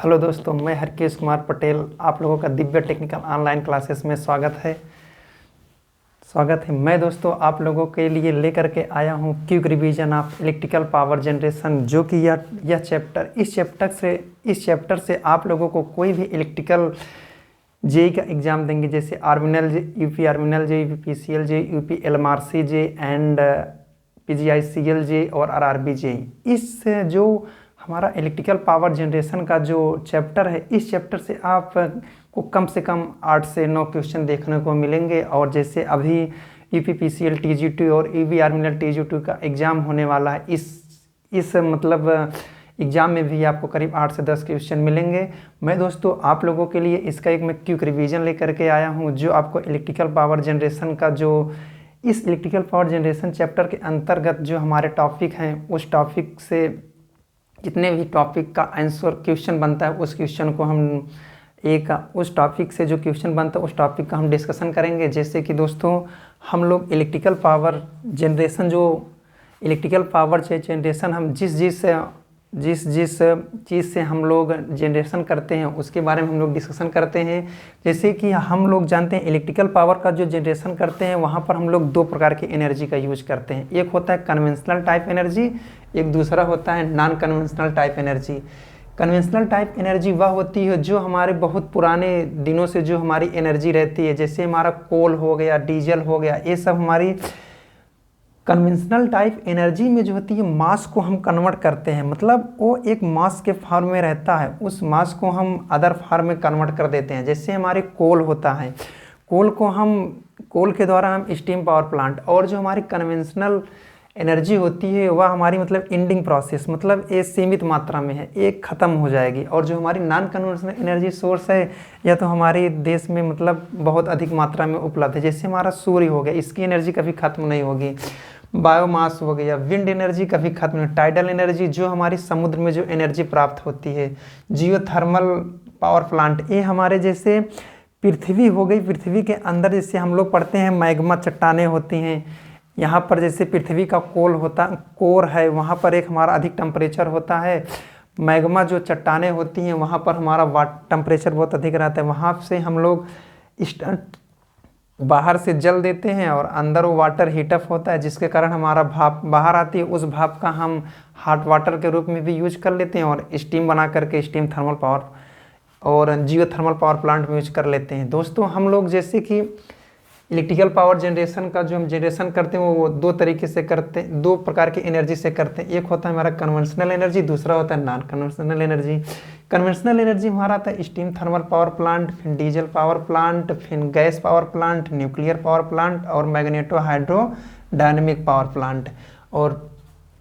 Hello दोस्तों, मैं हरकेश कुमार पटेल आप लोगों का दिव्य टेक्निकल ऑनलाइन क्लासेस में स्वागत है। मैं दोस्तों आप लोगों के लिए लेकर के आया हूं quick revision of electrical power generation, जो कि यह इस चैप्टर से आप लोगों को कोई भी इलेक्ट्रिकल जेई का एग्ज़ाम देंगे, जैसे आर्मिनल यूपी आर्मिनल JE, UP PCL JE, UP LMRC JE and PGICL JE और आरआरबी जे। इस जो हमारा इलेक्ट्रिकल पावर जनरेशन का जो चैप्टर है, इस चैप्टर से आप को कम से कम 8 से 9 क्वेश्चन देखने को मिलेंगे। और जैसे अभी यूपी पीसीएल टीजी2 और यूपी आर्मिनल टीजी2 का एग्ज़ाम होने वाला है, इस मतलब एग्ज़ाम में भी आपको करीब 8 से 10 क्वेश्चन मिलेंगे। मैं दोस्तों आप लोगों के लिए इसका एक मैं क्विक रिवीजन लेकर के आया हूं, जो आपको इलेक्ट्रिकल पावर जनरेशन का इस इलेक्ट्रिकल पावर जनरेशन चैप्टर के अंतर्गत जो हमारे टॉपिक हैं, उस टॉपिक से जितने भी टॉपिक का आंसर क्वेश्चन बनता है, उस क्वेश्चन को हम उस टॉपिक से जो क्वेश्चन बनता है उस टॉपिक का हम डिस्कशन करेंगे। जैसे कि दोस्तों हम लोग इलेक्ट्रिकल पावर जनरेशन हम जिस चीज़ से हम लोग जनरेशन करते हैं उसके बारे में हम लोग डिस्कशन करते हैं। जैसे कि हम लोग जानते हैं इलेक्ट्रिकल पावर का जो जनरेशन करते हैं, वहाँ पर हम लोग 2 प्रकार की एनर्जी का यूज करते हैं। एक होता है कन्वेंशनल टाइप एनर्जी, एक दूसरा होता है non conventional type energy. Conventional type energy वह होती है जो हमारे बहुत पुराने दिनों से जो हमारी एनर्जी रहती है, जैसे हमारा कोल हो गया, डीजल हो गया, ये सब हमारी कन्वेंशनल टाइप एनर्जी में जो होती है मास को हम कन्वर्ट करते हैं। मतलब वो एक मास के फॉर्म में रहता है, उस मास को हम अदर फॉर्म में कन्वर्ट कर देते हैं। जैसे हमारे कोल होता है, कोल के द्वारा हम स्टीम पावर प्लांट, और जो हमारी कन्वेंशनल एनर्जी होती है वह हमारी मतलब एंडिंग प्रोसेस, मतलब ये सीमित मात्रा में है, एक ख़त्म हो जाएगी। और जो हमारी नॉन कन्वेंशनल एनर्जी सोर्स है, यह तो हमारे देश में मतलब बहुत अधिक मात्रा में उपलब्ध है। जैसे हमारा सूर्य हो गया, इसकी एनर्जी कभी ख़त्म नहीं होगी। बायोमास हो गया, विंड एनर्जी कभी खत्म नहीं, टाइडल एनर्जी जो हमारी समुद्र में जो एनर्जी प्राप्त होती है, जियोथर्मल पावर प्लांट, ये हमारे जैसे पृथ्वी हो गई, पृथ्वी के अंदर जैसे हम लोग पढ़ते हैं मैग्मा चट्टानें होती हैं, यहाँ पर जैसे पृथ्वी का कोर है, वहाँ पर एक हमारा अधिक टेम्परेचर होता है। मैग्मा जो चट्टानें होती हैं वहाँ पर हमारा टेम्परेचर बहुत अधिक रहता है। वहाँ से हम लोग बाहर से जल देते हैं और अंदर वो वाटर हीटअप होता है, जिसके कारण हमारा भाप बाहर आती है। उस भाप का हम हॉट वाटर के रूप में भी यूज कर लेते हैं और स्टीम बना करके स्टीम थर्मल पावर और जियोथर्मल पावर प्लांट में यूज कर लेते हैं। दोस्तों हम लोग जैसे कि इलेक्ट्रिकल पावर जनरेशन का जो हम जनरेशन करते हैं वो 2 तरीके से करते हैं, 2 प्रकार की एनर्जी से करते हैं। एक होता है हमारा कन्वेंशनल एनर्जी, दूसरा होता है non conventional energy. Conventional energy हमारा आता है स्टीम थर्मल पावर प्लांट, फिर डीजल पावर प्लांट, फिर gas power plant, nuclear power plant और मैग्नेटो हाइड्रोडायनेमिक पावर प्लांट। और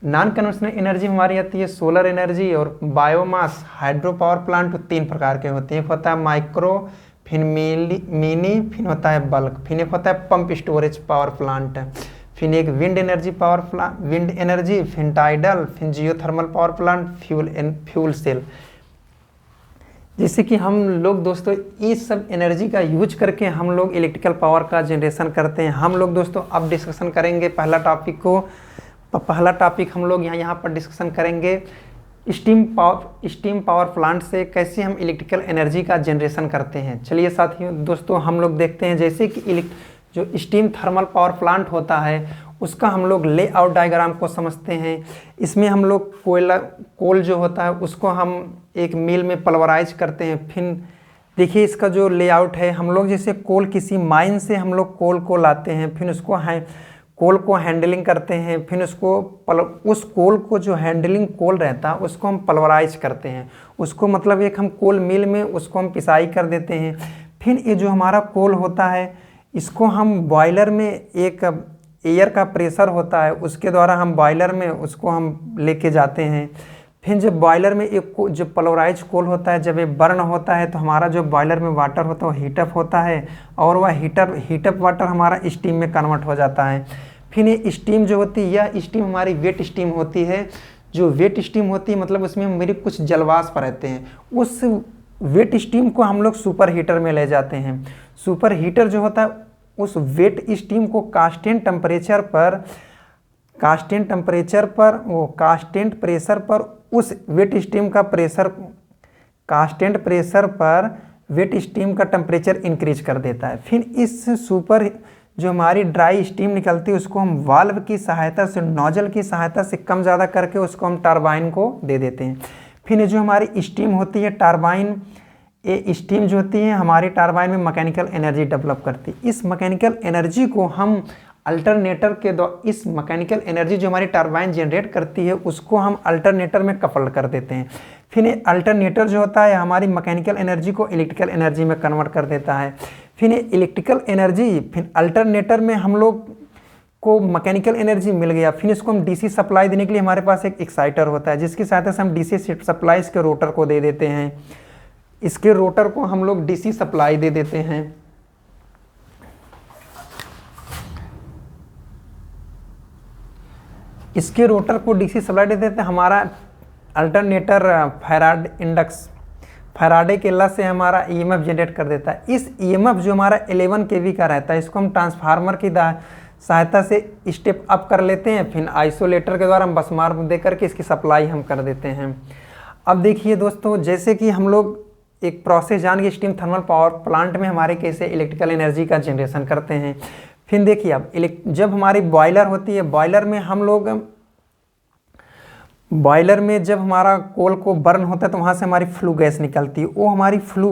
नॉन कन्वेंशनल एनर्जी हमारी आती है सोलर एनर्जी और बायोमास हाइड्रो पावर प्लांट। 3 प्रकार के होते हैं, एक होता है माइक्रो, फिर मिनी, फिर होता है बल्क, फिर एक होता है पंप स्टोरेज पावर प्लांट, फिर एक विंड एनर्जी, फिर टाइडल, फिर geothermal power plant, fuel cell. जैसे कि हम लोग दोस्तों इस सब एनर्जी का यूज करके हम लोग इलेक्ट्रिकल पावर का जनरेशन करते हैं। हम लोग दोस्तों अब डिस्कशन करेंगे पहला टॉपिक हम लोग यहाँ पर डिस्कशन करेंगे स्टीम पावर प्लांट से कैसे हम इलेक्ट्रिकल एनर्जी का जनरेशन करते हैं। चलिए साथियों दोस्तों हम लोग देखते हैं, जैसे कि जो स्टीम थर्मल पावर प्लांट होता है उसका हम लोग लेआउट डायग्राम को समझते हैं। इसमें हम लोग कोल जो होता है उसको हम एक मिल में पल्वराइज करते हैं। फिर देखिए इसका जो लेआउट है, हम लोग जैसे कोल किसी माइन से हम लोग कोल को लाते हैं, फिर उसको कोल को हैंडलिंग करते हैं, फिर उस कोल को जो हैंडलिंग कोल रहता है उसको हम पल्वराइज करते हैं। उसको मतलब एक हम कोल मिल में उसको हम पिसाई कर देते हैं। फिर ये जो हमारा कोल होता है इसको हम बॉयलर में, एक एयर का प्रेशर होता है उसके द्वारा हम बॉयलर में उसको हम लेके जाते हैं। फिर जब बॉयलर में एक जो पल्वराइज कोल होता है, जब ये बर्न होता है तो हमारा जो बॉयलर में वाटर होता है वो हीटअप होता है और वह हीटअप वाटर हमारा स्टीम में कन्वर्ट हो जाता है। फिर ये स्टीम जो होती है, यह स्टीम हमारी वेट स्टीम होती है। जो वेट स्टीम होती है मतलब उसमें मेरे कुछ जलवाष्प रहते हैं, उस वेट स्टीम को हम लोग सुपर हीटर में ले जाते हैं। सुपर हीटर जो होता है उस वेट स्टीम को कांस्टेंट प्रेशर पर उस वेट स्टीम का प्रेशर कांस्टेंट प्रेशर पर वेट स्टीम का टेम्परेचर इंक्रीज कर देता है। फिर इस सुपर जो हमारी ड्राई स्टीम निकलती है उसको हम वाल्व की सहायता से, नोजल की सहायता से कम ज़्यादा करके उसको हम टरबाइन को दे देते हैं। फिर जो हमारी स्टीम होती है टरबाइन, ये स्टीम जो होती है हमारी टरबाइन में मैकेनिकल एनर्जी डेवलप करती है। इस मैकेनिकल एनर्जी को हम अल्टरनेटर के द्वारा, इस मैकेनिकल एनर्जी जो हमारी टरबाइन जनरेट करती है उसको हम अल्टरनेटर में कपल्ड कर देते हैं। फिर अल्टरनेटर जो होता है हमारी मैकेनिकल एनर्जी को इलेक्ट्रिकल एनर्जी में कन्वर्ट कर देता है। फिर इलेक्ट्रिकल एनर्जी, फिर अल्टरनेटर में हम लोग को मैकेनिकल एनर्जी मिल गया। फिर इसको हम डीसी सप्लाई देने के लिए हमारे पास एक एक्साइटर होता है जिसकी सहायता से हम डीसी सप्लाई इसके रोटर को दे देते हैं। इसके रोटर को हम लोग डीसी सप्लाई दे देते हैं। इसके रोटर को डीसी सप्लाई दे देते हैं। हमारा अल्टरनेटर फैराडे के लॉ से हमारा ईएमएफ जनरेट कर देता है। इस ईएमएफ जो हमारा 11 केवी का रहता है इसको हम ट्रांसफार्मर की सहायता से स्टेप अप कर लेते हैं। फिर आइसोलेटर के द्वारा हम बसमार दे करके इसकी सप्लाई हम कर देते हैं। अब देखिए दोस्तों, जैसे कि हम लोग एक प्रोसेस जान के स्टीम थर्मल पावर प्लांट में हमारे कैसे इलेक्ट्रिकल एनर्जी का जनरेशन करते हैं। फिर देखिए अब जब हमारी बॉयलर होती है, बॉयलर में जब हमारा कोल को बर्न होता है तो वहाँ से हमारी फ्लू गैस निकलती है। वो हमारी फ्लू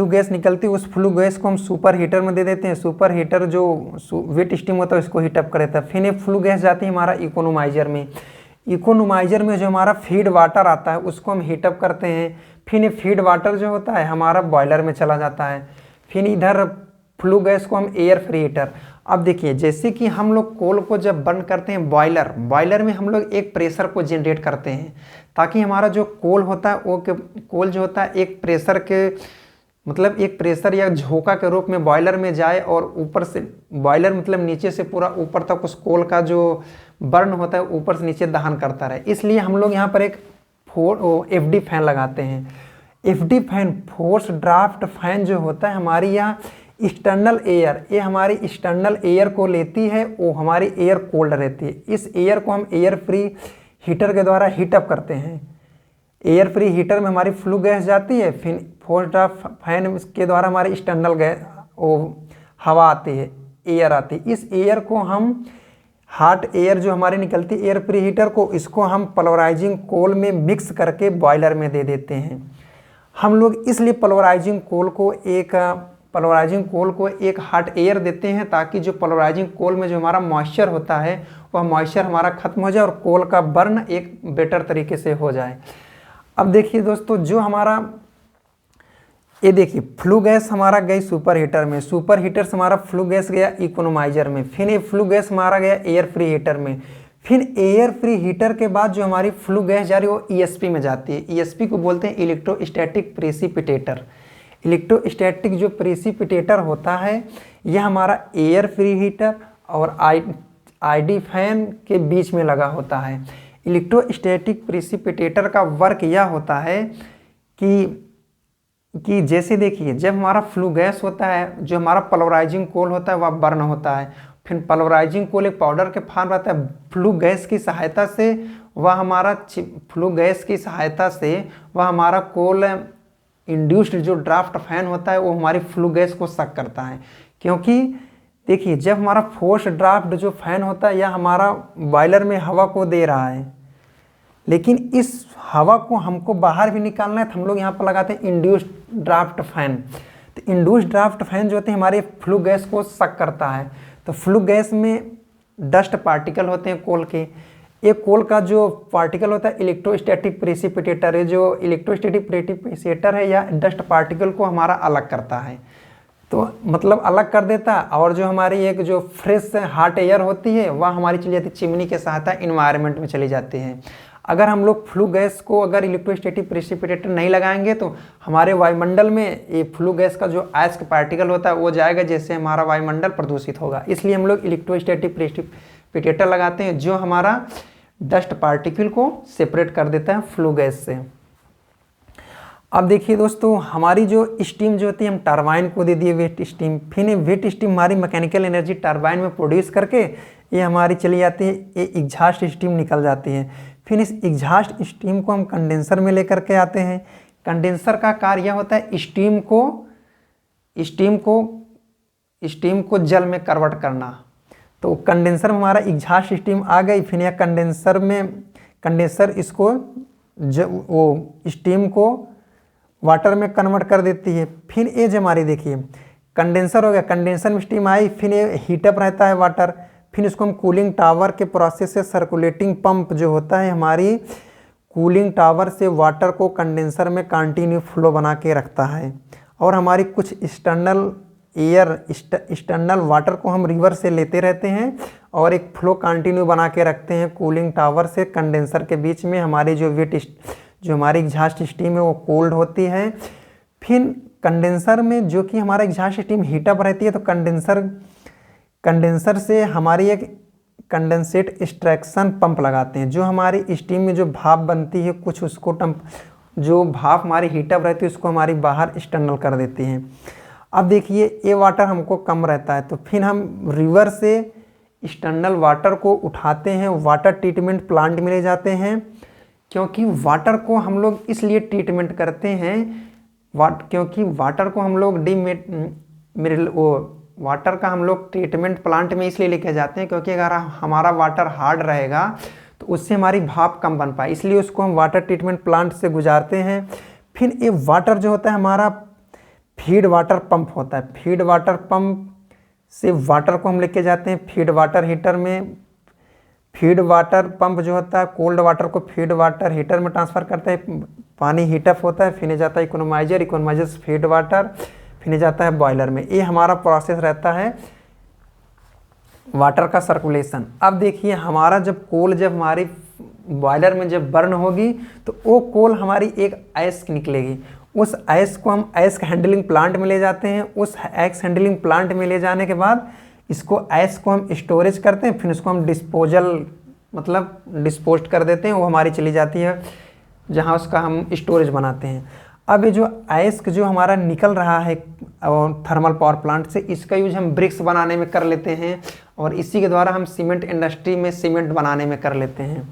गैस निकलती है उस फ्लू गैस को हम सुपर हीटर में दे देते हैं। सुपर हीटर जो वेट स्टीम होता है उसको हीटअप कर देता है। फिर ये फ्लू गैस जाती है हमारा इकोनोमाइजर में। इकोनोमाइजर में जो हमारा फीड वाटर आता है उसको हम हीटअप करते हैं। फिर ये फीड वाटर जो होता है हमारा बॉयलर में चला जाता है। फिर इधर फ्लू गैस को हम एयर फ्री हीटर। अब देखिए, जैसे कि हम लोग कोल को जब बर्न करते हैं बॉयलर में हम लोग एक प्रेशर को जनरेट करते हैं ताकि हमारा जो कोल होता है वो कोल जो होता है एक प्रेशर के मतलब एक प्रेशर या झोंका के रूप में बॉयलर में जाए और ऊपर से बॉयलर मतलब नीचे से पूरा ऊपर तक उस कोल का जो बर्न होता है ऊपर से नीचे दहन करता रहे। इसलिए हम लोग यहाँ पर एक FD फैन लगाते हैं। FD fan, force draft fan जो होता है हमारी यहाँ एक्सटर्नल एयर, ये हमारी एक्सटर्नल एयर को लेती है, वो हमारी एयर कोल्ड रहती है। इस एयर को हम एयर फ्री हीटर के द्वारा हीटअप करते हैं। एयर फ्री हीटर में हमारी फ्लू गैस जाती है। फिर फोर्स ड्राफ्ट फैन के द्वारा हमारी एक्सटर्नल गैस हवा आती है, एयर आती है। इस एयर को हम हॉट एयर जो हमारी निकलती है एयर फ्री हीटर को, इसको हम पल्वराइजिंग कोल में मिक्स करके बॉयलर में दे देते हैं। हम लोग इसलिए पल्वराइजिंग कोल को एक हॉट एयर देते हैं ताकि जो पल्वराइजिंग कोल में जो हमारा मॉइस्चर होता है वह मॉइस्चर हमारा खत्म हो जाए और कोल का बर्न एक बेटर तरीके से हो जाए। अब देखिए दोस्तों, जो हमारा ये देखिए फ्लू गैस हमारा गई सुपर हीटर में, सुपर हीटर से हमारा फ्लू गैस गया इकोनोमाइजर में, फिर ये फ्लू गैस हमारा गया एयर फ्री हीटर में। फिर एयर फ्री हीटर के बाद जो हमारी फ्लू गैस जा रही है वो ESP में जाती है। ESP को बोलते हैं इलेक्ट्रोस्टैटिक प्रेसिपिटेटर। इलेक्ट्रोस्टैटिक जो प्रेसिपिटेटर होता है यह हमारा एयर फ्री हीटर और ID फैन के बीच में लगा होता है। इलेक्ट्रोस्टैटिक प्रेसिपिटेटर का वर्क यह होता है कि जैसे देखिए, जब हमारा फ्लू गैस होता है, जो हमारा पल्वराइजिंग कोल होता है वह बर्न होता है। फिर पल्वराइजिंग कोल एक पाउडर के फॉर्म रहता है। फ्लू गैस की सहायता से वह हमारा कोल इंड्यूस्ड जो ड्राफ्ट फैन होता है वो हमारी फ्लू गैस को सक करता है। क्योंकि देखिए, जब हमारा फोर्स ड्राफ्ट जो फैन होता है यह हमारा बॉयलर में हवा को दे रहा है, लेकिन इस हवा को हमको बाहर भी निकालना है तो हम लोग यहाँ पर लगाते हैं इंड्यूस्ड ड्राफ्ट फैन। तो इंड्यूस्ड ड्राफ्ट फैन जो होते हैं हमारे फ्लू गैस को सक करता है। तो फ्लू गैस में डस्ट पार्टिकल होते हैं कोल के। एक कोल का जो पार्टिकल होता है इलेक्ट्रोस्टैटिक प्रेसिपिटेटर है, जो इलेक्ट्रोस्टैटिक प्रेसिपिटेटर है या डस्ट पार्टिकल को हमारा अलग करता है, तो मतलब अलग कर देता है। और जो हमारी एक जो फ्रेश हॉट एयर होती है वह हमारी चली जाती है चिमनी के सहायता इन्वायरमेंट में चली जाती है। अगर हम लोग फ्लू गैस को अगर इलेक्ट्रोस्टैटिक प्रेसिपिटेटर नहीं लगाएंगे तो हमारे वायुमंडल में ये फ्लू गैस का जो अयस्क पार्टिकल होता है वो जाएगा, जैसे हमारा वायुमंडल प्रदूषित होगा। इसलिए हम लोग इलेक्ट्रोस्टैटिक प्रेसिपिटेटर लगाते हैं जो हमारा डस्ट पार्टिकल को सेपरेट कर देता है फ्लू गैस से। अब देखिए दोस्तों, हमारी जो स्टीम जो होती है हम टरबाइन को दे दिए वेट स्टीम। फिर वेट स्टीम हमारी मैकेनिकल एनर्जी टरबाइन में प्रोड्यूस करके ये हमारी चली जाती है, ये एग्जॉस्ट स्टीम निकल जाती है। फिर इस एग्जॉस्ट स्टीम को हम कंडेंसर में लेकर के आते हैं। कंडेंसर का कार्य यह होता है स्टीम को जल में कन्वर्ट करना। तो कंडेंसर में हमारा एग्जॉस्ट स्टीम आ गई, फिर यह कंडेंसर इसको वो स्टीम को वाटर में कन्वर्ट कर देती है। फिर ये जो हमारी देखिए कंडेंसर हो गया, कंडेंसर में स्टीम आई, फिर ये हीटअप रहता है वाटर, फिर इसको हम कूलिंग टावर के प्रोसेस से सर्कुलेटिंग पंप जो होता है हमारी कूलिंग टावर से वाटर को कंडेंसर में कंटिन्यू फ्लो बना के रखता है। और हमारी कुछ एक्सटर्नल वाटर को हम रिवर से लेते रहते हैं और एक फ्लो कंटिन्यू बना के रखते हैं कूलिंग टावर से कंडेंसर के बीच में। हमारी जो हमारी एग्जॉस्ट स्टीम है वो कोल्ड होती है। फिर कंडेंसर में जो कि हमारा एग्जॉस्ट स्टीम हीटअप रहती है, तो कंडेंसर से हमारी एक कंडेंसेट एक्सट्रैक्शन पंप लगाते हैं। जो हमारी स्टीम में जो भाप बनती है कुछ उसको जो भाप हमारी हीटअप रहती है उसको हमारी बाहर एक्सटर्नल कर देती है। अब देखिए ये वाटर हमको कम रहता है, तो फिर हम रिवर से एक्सटर्नल वाटर को उठाते हैं, वाटर ट्रीटमेंट प्लांट में ले जाते हैं। क्योंकि वाटर को हम लोग इसलिए ट्रीटमेंट करते हैं क्योंकि वाटर को हम लोग वाटर का हम लोग ट्रीटमेंट प्लांट में इसलिए लेके जाते हैं क्योंकि अगर हमारा वाटर हार्ड रहेगा तो उससे हमारी भाप कम बन पाए, इसलिए उसको हम वाटर ट्रीटमेंट प्लांट से गुजारते हैं। फिर ये वाटर जो होता है हमारा फीड वाटर पंप होता है, फीड वाटर पंप से वाटर को हम लेके जाते हैं फीड वाटर हीटर में। फीड वाटर पंप जो होता है कोल्ड वाटर को फीड वाटर हीटर में ट्रांसफ़र करता है, पानी हीटअप होता है, फिर जाता है इकोनोमाइजर से फीड वाटर, फिर जाता है बॉयलर में। ये हमारा प्रोसेस रहता है वाटर का सर्कुलेशन। अब देखिए हमारा जब हमारी बॉयलर में जब बर्न होगी तो वो कोल हमारी एक ऐश निकलेगी, उस ऐश को हम ऐश हैंडलिंग प्लांट में ले जाते हैं। उस ऐश हैंडलिंग प्लांट में ले जाने के बाद इसको ऐश को हम स्टोरेज करते हैं, फिर इसको हम डिस्पोज कर देते हैं, वो हमारी चली जाती है जहाँ उसका हम स्टोरेज बनाते हैं। अब ये जो ऐश जो हमारा निकल रहा है थर्मल पावर प्लांट से, इसका यूज हम ब्रिक्स बनाने में कर लेते हैं और इसी के द्वारा हम सीमेंट इंडस्ट्री में सीमेंट बनाने में कर लेते हैं।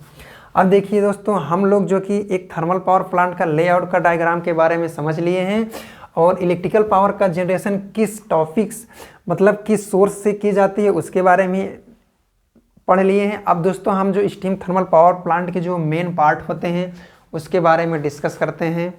अब देखिए दोस्तों हम लोग जो कि एक थर्मल पावर प्लांट का लेआउट का डायग्राम के बारे में समझ लिए हैं और इलेक्ट्रिकल पावर का जनरेशन किस किस सोर्स से की जाती है उसके बारे में पढ़ लिए हैं। अब दोस्तों हम जो स्टीम थर्मल पावर प्लांट के जो मेन पार्ट होते हैं उसके बारे में डिस्कस करते हैं।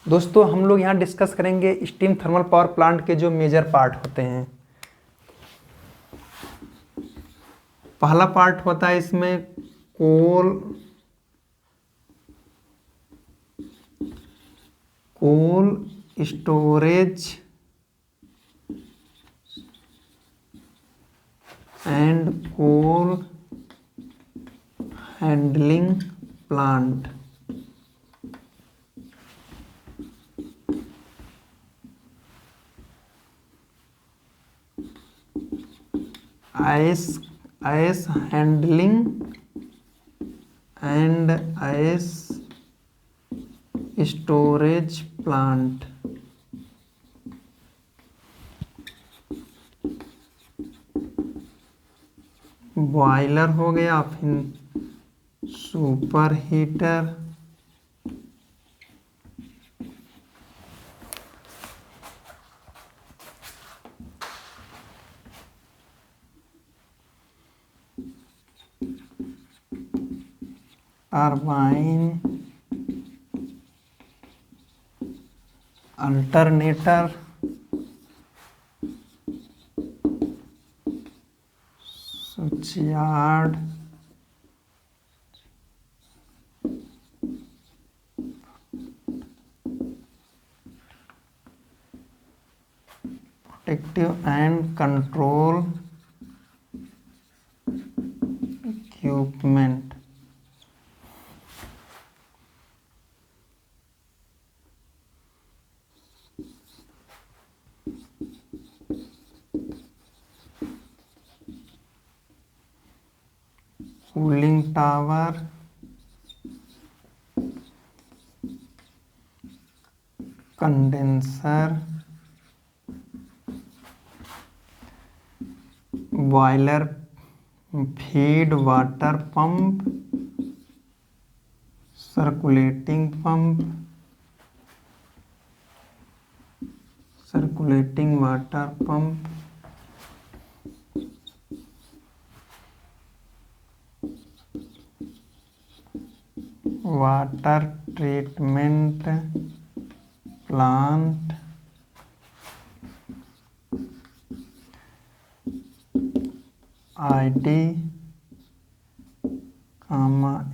दोस्तों हम लोग यहाँ डिस्कस करेंगे स्टीम थर्मल पावर प्लांट के जो मेजर पार्ट होते हैं। पहला पार्ट होता है इसमें coal storage and coal handling plant. Ash handling and ash storage plant. Boiler हो गया, फिर super heater, turbine, alternator, switchyard, protective and control equipment. Cooling tower, condenser, boiler feed water pump, circulating pump, circulating water pump, water treatment plant, ID,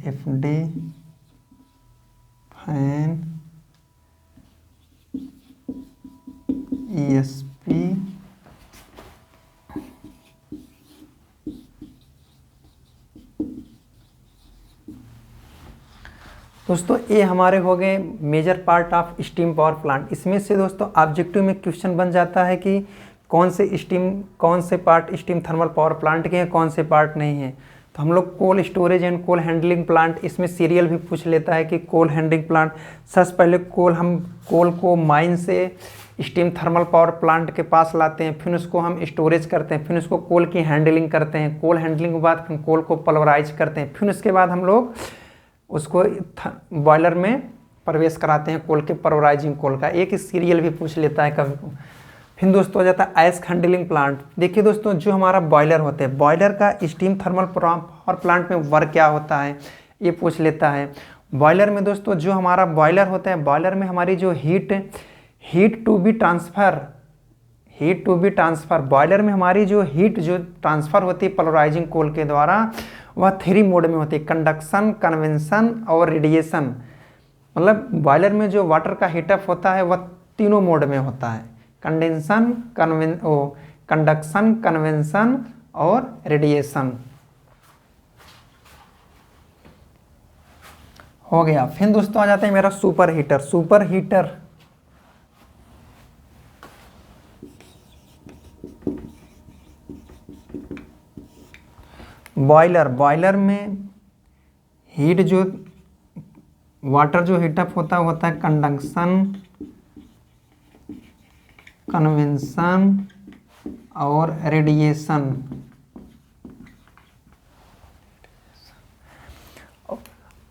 FD, fan, ESP, दोस्तों ये हमारे हो गए major part of steam power plant. इसमें से दोस्तों objective में question बन जाता है कि कौन से part steam thermal power plant के हैं, कौन से पार्ट नहीं है। तो हम लोग coal storage and coal handling plant, इसमें सीरियल भी पूछ लेता है कि कोल हैंडलिंग प्लांट, सबसे पहले हम कोल को माइन से स्टीम थर्मल पावर प्लांट के पास लाते हैं, फिर उसको हम स्टोरेज करते हैं, फिर उसको कोल की हैंडलिंग करते हैं, कोल हैंडलिंग के बाद फिर कोल को पल्वराइज करते हैं, फिर उसके बाद हम लोग उसको बॉयलर में प्रवेश कराते हैं कोल के पल्वराइजिंग कोल का। एक सीरियल भी पूछ लेता है कभी। फिर दोस्तों हो जाता है आइस हैंडलिंग प्लांट। देखिए दोस्तों, जो हमारा बॉयलर होते हैं, बॉयलर का स्टीम थर्मल पावर प्लांट में वर्क क्या होता है ये पूछ लेता है। बॉयलर में दोस्तों जो हमारा बॉयलर होता है, बॉयलर में हमारी जो heat to be transfer, boiler में हमारी जो ट्रांसफ़र होती है पल्वराइजिंग कोल के द्वारा, वह 3 मोड में होती है, कंडक्शन, कन्वेंशन और रेडिएशन। मतलब बॉयलर में जो वाटर का हीटअप होता है वह 3 मोड में होता है, कंडक्शन, कन्वेंशन और रेडिएशन। हो गया। फिर दोस्तों आ जाते हैं मेरा सुपर हीटर। बॉयलर में वाटर जो हीटअप होता है कंडक्शन, कन्वेंशन और रेडिएशन।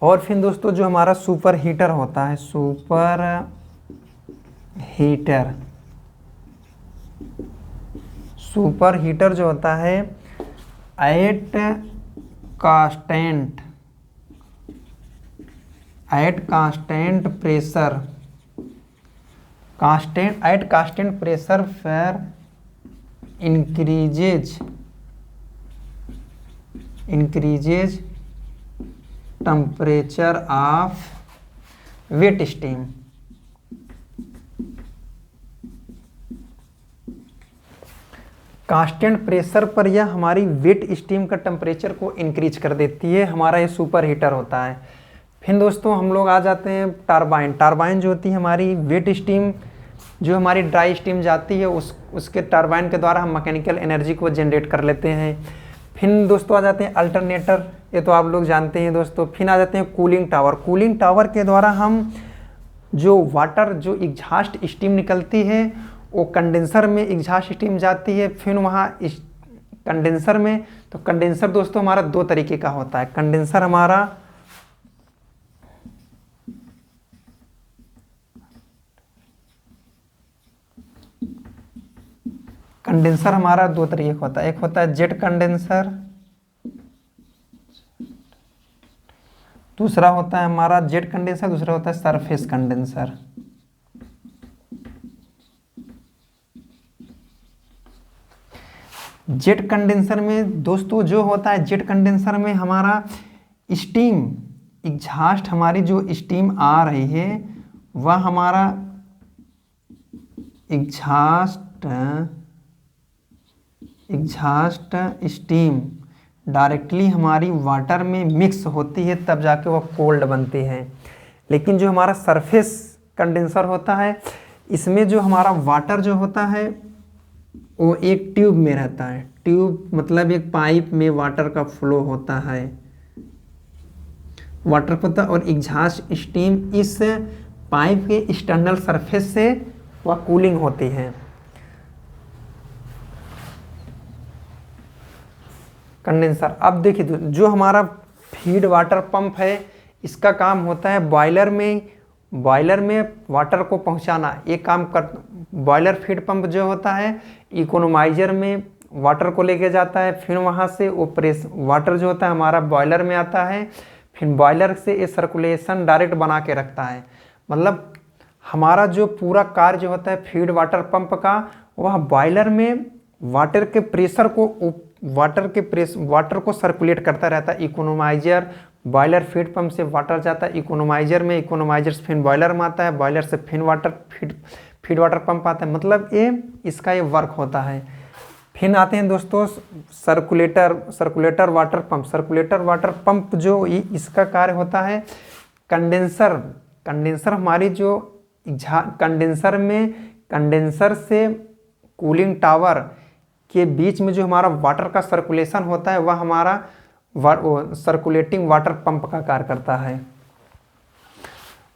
और फिर दोस्तों जो हमारा सुपर हीटर होता है, सुपर हीटर जो होता है एट कांस्टेंट प्रेशर पर increases temperature of wet steam। Constant pressure पर यह हमारी वेट स्टीम का टेम्परेचर को इंक्रीज कर देती है, हमारा ये सुपर हीटर होता है। फिर दोस्तों हम लोग आ जाते हैं टरबाइन जो होती है हमारी वेट स्टीम, जो हमारी ड्राई स्टीम जाती है उसके टरबाइन के द्वारा हम मैकेनिकल एनर्जी को जनरेट कर लेते हैं। फिर दोस्तों आ जाते हैं ये तो आप लोग जानते हैं दोस्तों। फिर आ जाते हैं कूलिंग टावर। कूलिंग टावर के द्वारा हम जो वाटर जो एग्जॉस्ट स्टीम निकलती है वो कंडेंसर में एग्जॉस्ट स्टीम जाती है, फिर वहाँ कंडेंसर में। तो कंडेंसर दोस्तों हमारा दो तरीके का होता है। कंडेंसर हमारा दो तरीके का होता है। एक होता है जेट कंडेंसर, दूसरा होता है हमारा जेट कंडेंसर, दूसरा होता है सरफेस कंडेंसर। जेट कंडेंसर में दोस्तों जो होता है, जेट कंडेंसर में हमारा स्टीम एग्जॉस्ट, हमारी जो स्टीम आ रही है वह हमारा एग्जॉस्ट स्टीम डायरेक्टली हमारी वाटर में मिक्स होती है, तब जाके वह कोल्ड बनती है। लेकिन जो हमारा सरफेस कंडेंसर होता है, इसमें जो हमारा वाटर जो होता है वो एक ट्यूब में रहता है। ट्यूब मतलब एक पाइप में वाटर का फ्लो होता है, वाटर होता है, और एग्जॉस्ट स्टीम इस पाइप के एक्सटर्नल सरफेस से वह कूलिंग होती है। कंडेंसर। अब देखिए जो हमारा फीड वाटर पंप है, इसका काम होता है बॉयलर में वाटर को पहुंचाना। एक काम कर, बॉयलर फीड पंप जो होता है इकोनोमाइजर में वाटर को लेके जाता है, फिर वहां से वो प्रेस वाटर जो होता है हमारा बॉयलर में आता है, फिर बॉयलर से ये सर्कुलेशन डायरेक्ट बना के रखता है। मतलब हमारा जो पूरा कार्य जो होता है फीड वाटर पंप का, वह बॉयलर में वाटर के प्रेशर को वाटर को सर्कुलेट करता रहता है। इकोनोमाइजर बॉयलर फीड पंप से वाटर जाता है इकोनोमाइजर में, इकोनोमाइजर से फिर बॉयलर में आता है, बॉयलर से फिर फीड वाटर पंप आता है। मतलब ये इसका ये वर्क होता है। फिर आते हैं दोस्तों circulator water pump. Circulator water pump जो इसका कार्य होता है कंडेंसर हमारी जो कंडेंसर से कूलिंग टावर के बीच में जो हमारा वाटर का सर्कुलेशन होता है वह हमारा सर्कुलेटिंग वाटर पंप का कार्य करता है।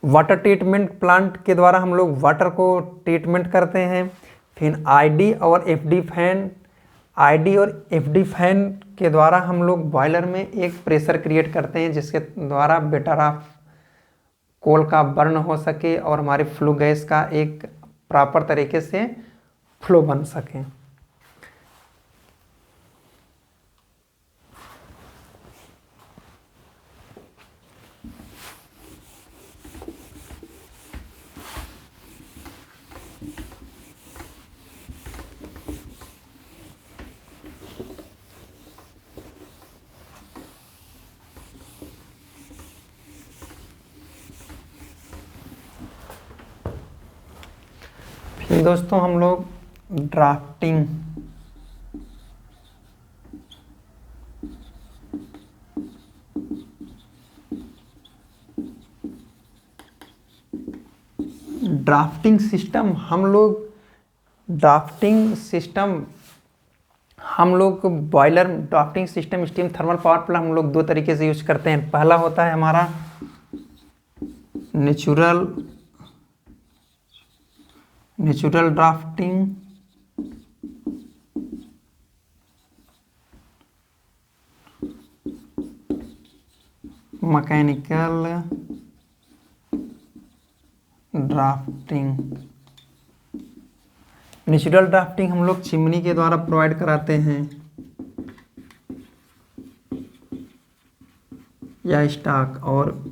वाटर ट्रीटमेंट प्लांट के द्वारा हम लोग वाटर को ट्रीटमेंट करते हैं। फिर आईडी और एफडी फैन के द्वारा हम लोग बॉयलर में एक प्रेशर क्रिएट करते हैं, जिसके द्वारा बेटर ऑफ कोल का बर्न हो सके और हमारे फ्लो गैस का एक प्रॉपर तरीके से फ्लो बन सके। फिर दोस्तों हम लोग drafting system boiler drafting system steam thermal power plant हम लोग दो तरीके से यूज करते हैं। पहला होता है हमारा natural drafting, mechanical drafting. Natural drafting हम लोग चिमनी के द्वारा प्रोवाइड कराते हैं या स्टॉक, और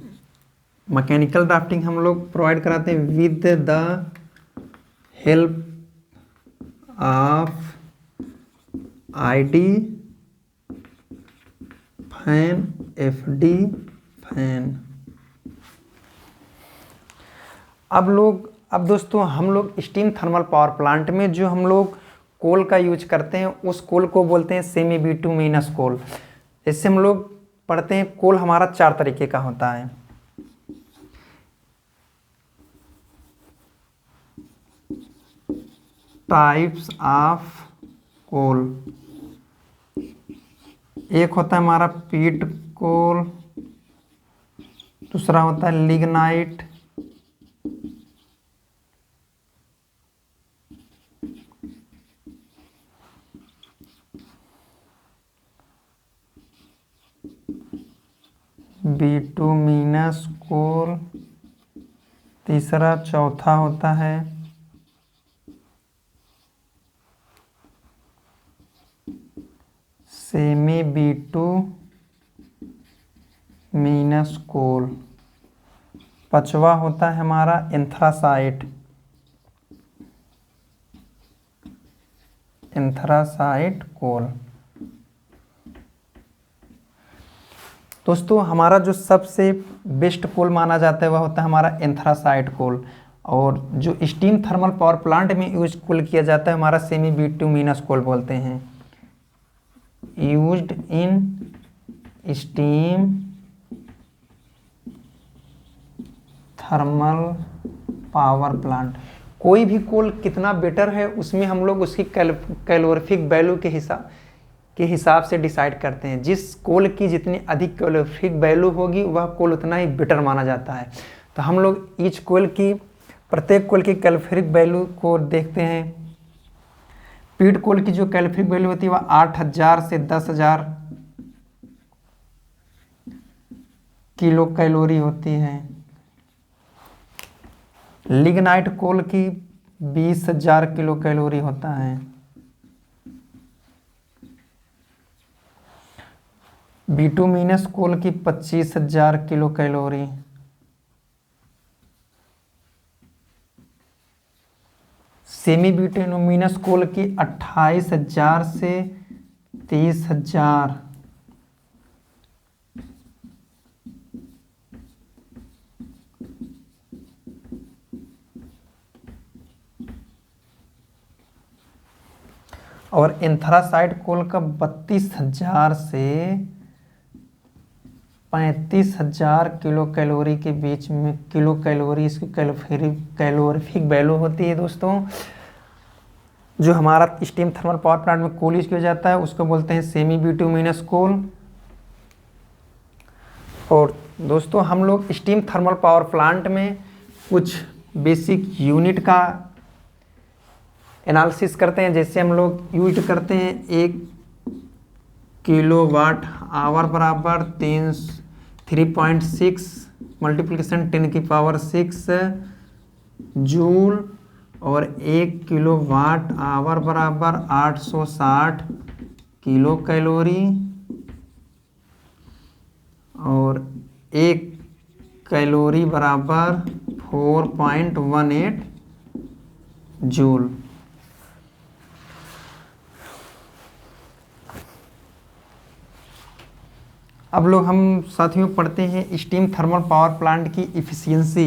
मैकेनिकल ड्राफ्टिंग हम लोग प्रोवाइड कराते हैं with the help of ID fan, FD fan. अब दोस्तों हम लोग स्टीम थर्मल पावर प्लांट में जो हम लोग कोल का यूज करते हैं उस कोल को बोलते हैं सेमी बिटुमिनस कोल। इससे हम लोग पढ़ते हैं कोल हमारा चार तरीके का होता है। Types of coal. एक होता है हमारा पीट कोल, दूसरा होता है लिग्नाइट, बिटुमिनस कोल, तीसरा चौथा होता है सेमी बिटुमिनस कोल, पांचवा होता है हमारा एंथ्रासाइट, एंथ्रासाइट कोल। दोस्तों हमारा जो सबसे बेस्ट कोल माना जाता है वह होता है हमारा एंथ्रासाइट कोल, और जो स्टीम थर्मल पावर प्लांट में यूज कोल किया जाता है हमारा सेमी बिटुमिनस कोल बोलते हैं, used in steam thermal power plant. कोई भी कोल कितना बेटर है उसमें हम लोग उसकी कैलोरीफिक वैल्यू के हिसाब से डिसाइड करते हैं। जिस कोल की जितनी अधिक कैलोरीफिक वैल्यू होगी वह कोल उतना ही बेटर माना जाता है। तो हम लोग ईच कोल की, प्रत्येक कोल की कैलोरीफिक वैल्यू को देखते हैं। पीट कोल की जो कैलोरीफिक वैल्यू होती है वह 8000 से 10,000 किलो कैलोरी होती है। लिग्नाइट कोल की 20,000 किलो कैलोरी होता है। बिटुमिनस कोल की 25,000 किलो कैलोरी। सेमी बिटुमिनस कोल की 28,000 से 30,000। और एंथ्रासाइट कोल का 32,000 से 35,000 किलो कैलोरी के बीच में, किलो कैलोरी इसकी कैलोरीफिक वैल्यू होती है। दोस्तों जो हमारा स्टीम थर्मल पावर प्लांट में कोल यूज किया जाता है उसको बोलते हैं सेमी बिटुमिनस कोल। और दोस्तों हम लोग स्टीम थर्मल पावर प्लांट में कुछ बेसिक यूनिट का एनालिसिस करते हैं। जैसे हम लोग यूज करते हैं 1 किलोवाट आवर बराबर 3.6 मल्टीप्लिकेशन 10⁶ जूल, और 1 किलोवाट आवर बराबर 860 किलो कैलोरी, और 1 कैलोरी बराबर 4.18 जूल। अब लोग हम साथियों पढ़ते हैं स्टीम थर्मल पावर प्लांट की इफिशियंसी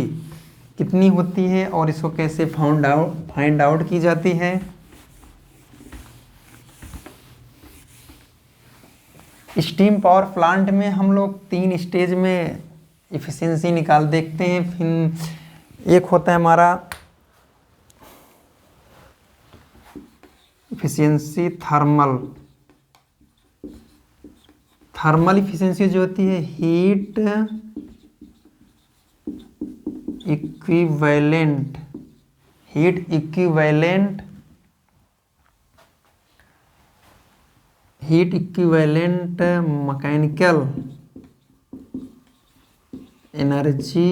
कितनी होती है और इसको कैसे फाइंड आउट की जाती है। स्टीम पावर प्लांट में हम लोग 3 स्टेज में इफिशियंसी निकाल देखते हैं। फिर एक होता है हमारा इफिशियंसी थर्मल इफिशियंसी जो होती है heat equivalent mechanical energy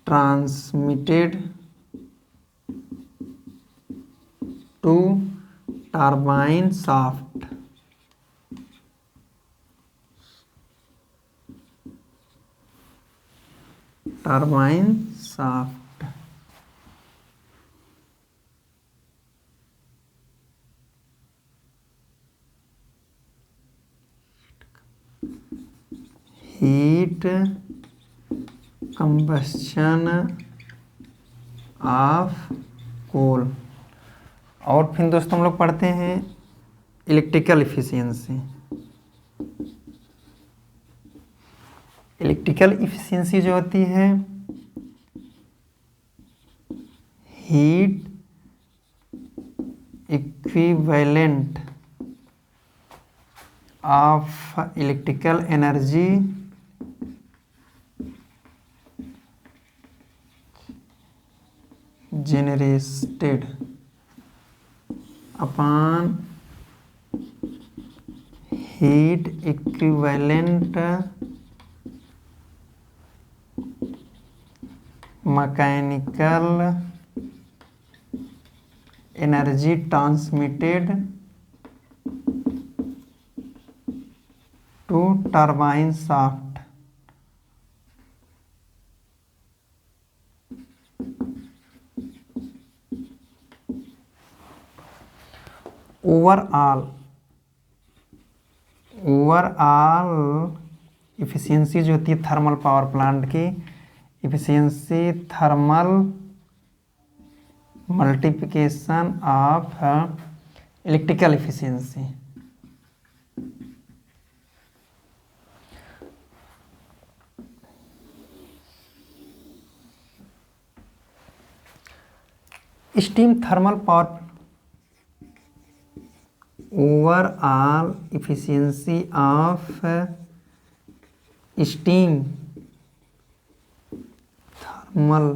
transmitted to turbine shaft. Heat combustion of coal. और फिर दोस्तों हम लोग पढ़ते हैं इलेक्ट्रिकल इफिशियंसी। इलेक्ट्रिकल इफिशियंसी जो होती है heat equivalent of electrical energy generated upon heat equivalent mechanical energy transmitted to turbine shaft. Overall efficiency जो होती है थर्मल पावर प्लांट की, efficiency thermal multiplication of electrical efficiency. Steam thermal power overall efficiency of steam thermal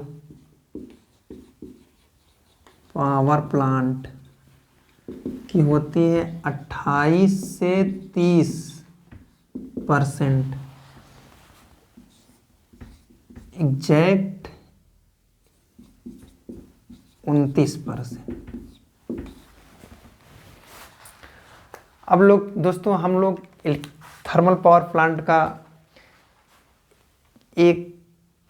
power plant की होती है 28 से 30%, exact 29%। अब लोग दोस्तों हम लोग थर्मल पावर प्लांट का एक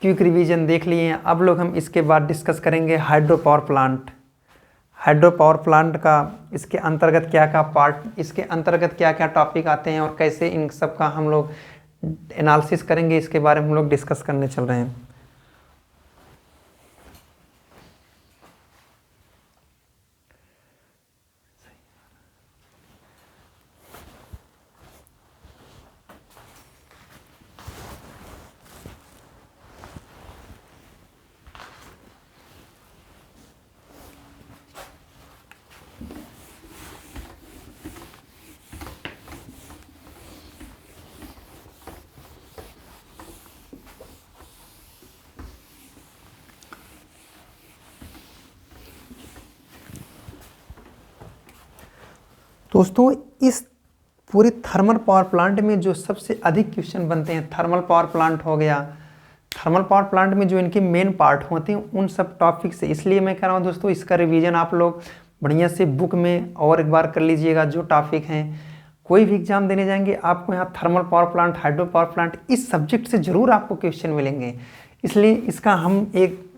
क्विक रिवीजन देख लिए हैं। अब लोग हम इसके बाद डिस्कस करेंगे hydro power plant. Hydro power plant का इसके अंतर्गत क्या क्या पार्ट, इसके अंतर्गत क्या क्या टॉपिक आते हैं और कैसे इन सब का हम लोग एनालिसिस करेंगे, इसके बारे में हम लोग डिस्कस करने चल रहे हैं। दोस्तों इस पूरे थर्मल पावर प्लांट में जो सबसे अधिक क्वेश्चन बनते हैं, थर्मल पावर प्लांट हो गया, थर्मल पावर प्लांट में जो इनके मेन पार्ट होते हैं उन सब टॉपिक से, इसलिए मैं कह रहा हूँ दोस्तों इसका रिवीजन आप लोग बढ़िया से बुक में और एक बार कर लीजिएगा। जो टॉपिक हैं कोई भी एग्जाम देने जाएंगे आपको यहाँ thermal power plant, hydro power plant इस सब्जेक्ट से जरूर आपको क्वेश्चन मिलेंगे, इसलिए इसका हम एक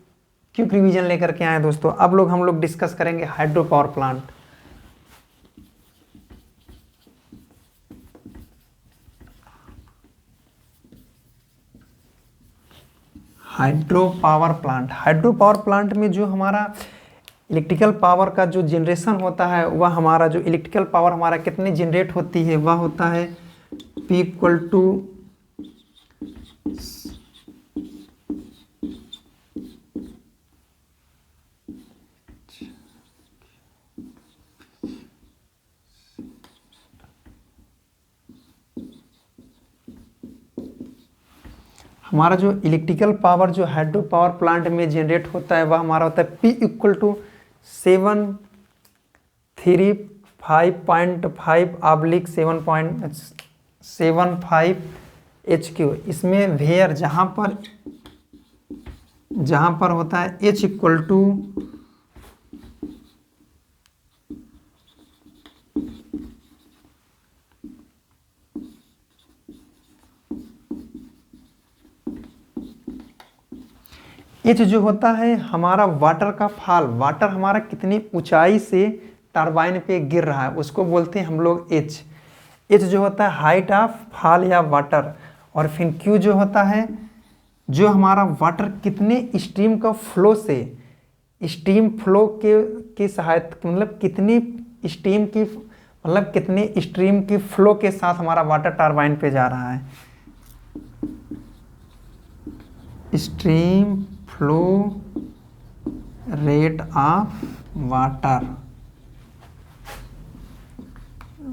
क्विक रिवीजन लेकर के आए दोस्तों। अब हम लोग डिस्कस करेंगे hydro power plant. Hydro power plant में जो हमारा इलेक्ट्रिकल पावर का जो जनरेशन होता है वह हमारा जो इलेक्ट्रिकल पावर हमारा कितनी जनरेट होती है वह होता है P इक्वल टू हमारा जो इलेक्ट्रिकल पावर जो हाइड्रो पावर प्लांट में जनरेट होता है वह हमारा होता है P इक्वल टू 735/7.75 HQ। इसमें वेयर जहाँ पर होता है H इक्वल टू एच जो होता है हमारा वाटर का फॉल, वाटर हमारा कितनी ऊंचाई से टरबाइन पे गिर रहा है उसको बोलते हैं हम लोग एच। एच जो होता है हाइट ऑफ फॉल या वाटर, और फिर क्यू जो होता है जो हमारा वाटर कितने स्ट्रीम का फ्लो से, स्ट्रीम फ्लो के सहायता मतलब कितनी स्ट्रीम की मतलब कितने स्ट्रीम की फ्लो के साथ हमारा वाटर टरबाइन पे जा रहा है, stream flow rate of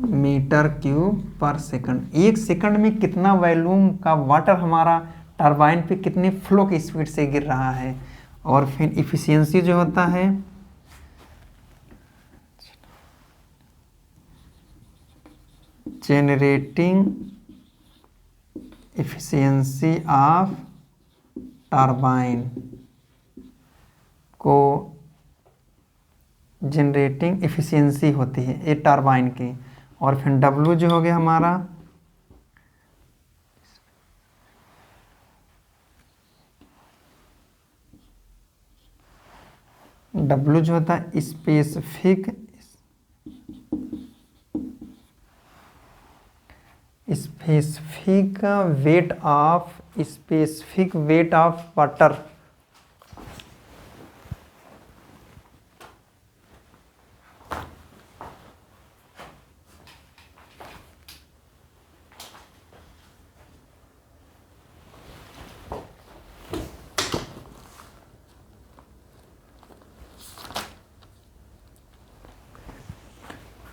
metre cube पर सेकंड। एक सेकंड में कितना वॉल्यूम का वाटर हमारा टरबाइन पे कितने फ्लो की स्पीड से गिर रहा है। और फिर इफिशियंसी जो होता है जनरेटिंग इफिशियंसी ऑफ टरबाइन को जनरेटिंग इफिशियंसी होती है ये टरबाइन की। और फिर W जो हो गया हमारा W जो होता है स्पेसिफिक वेट ऑफ वाटर।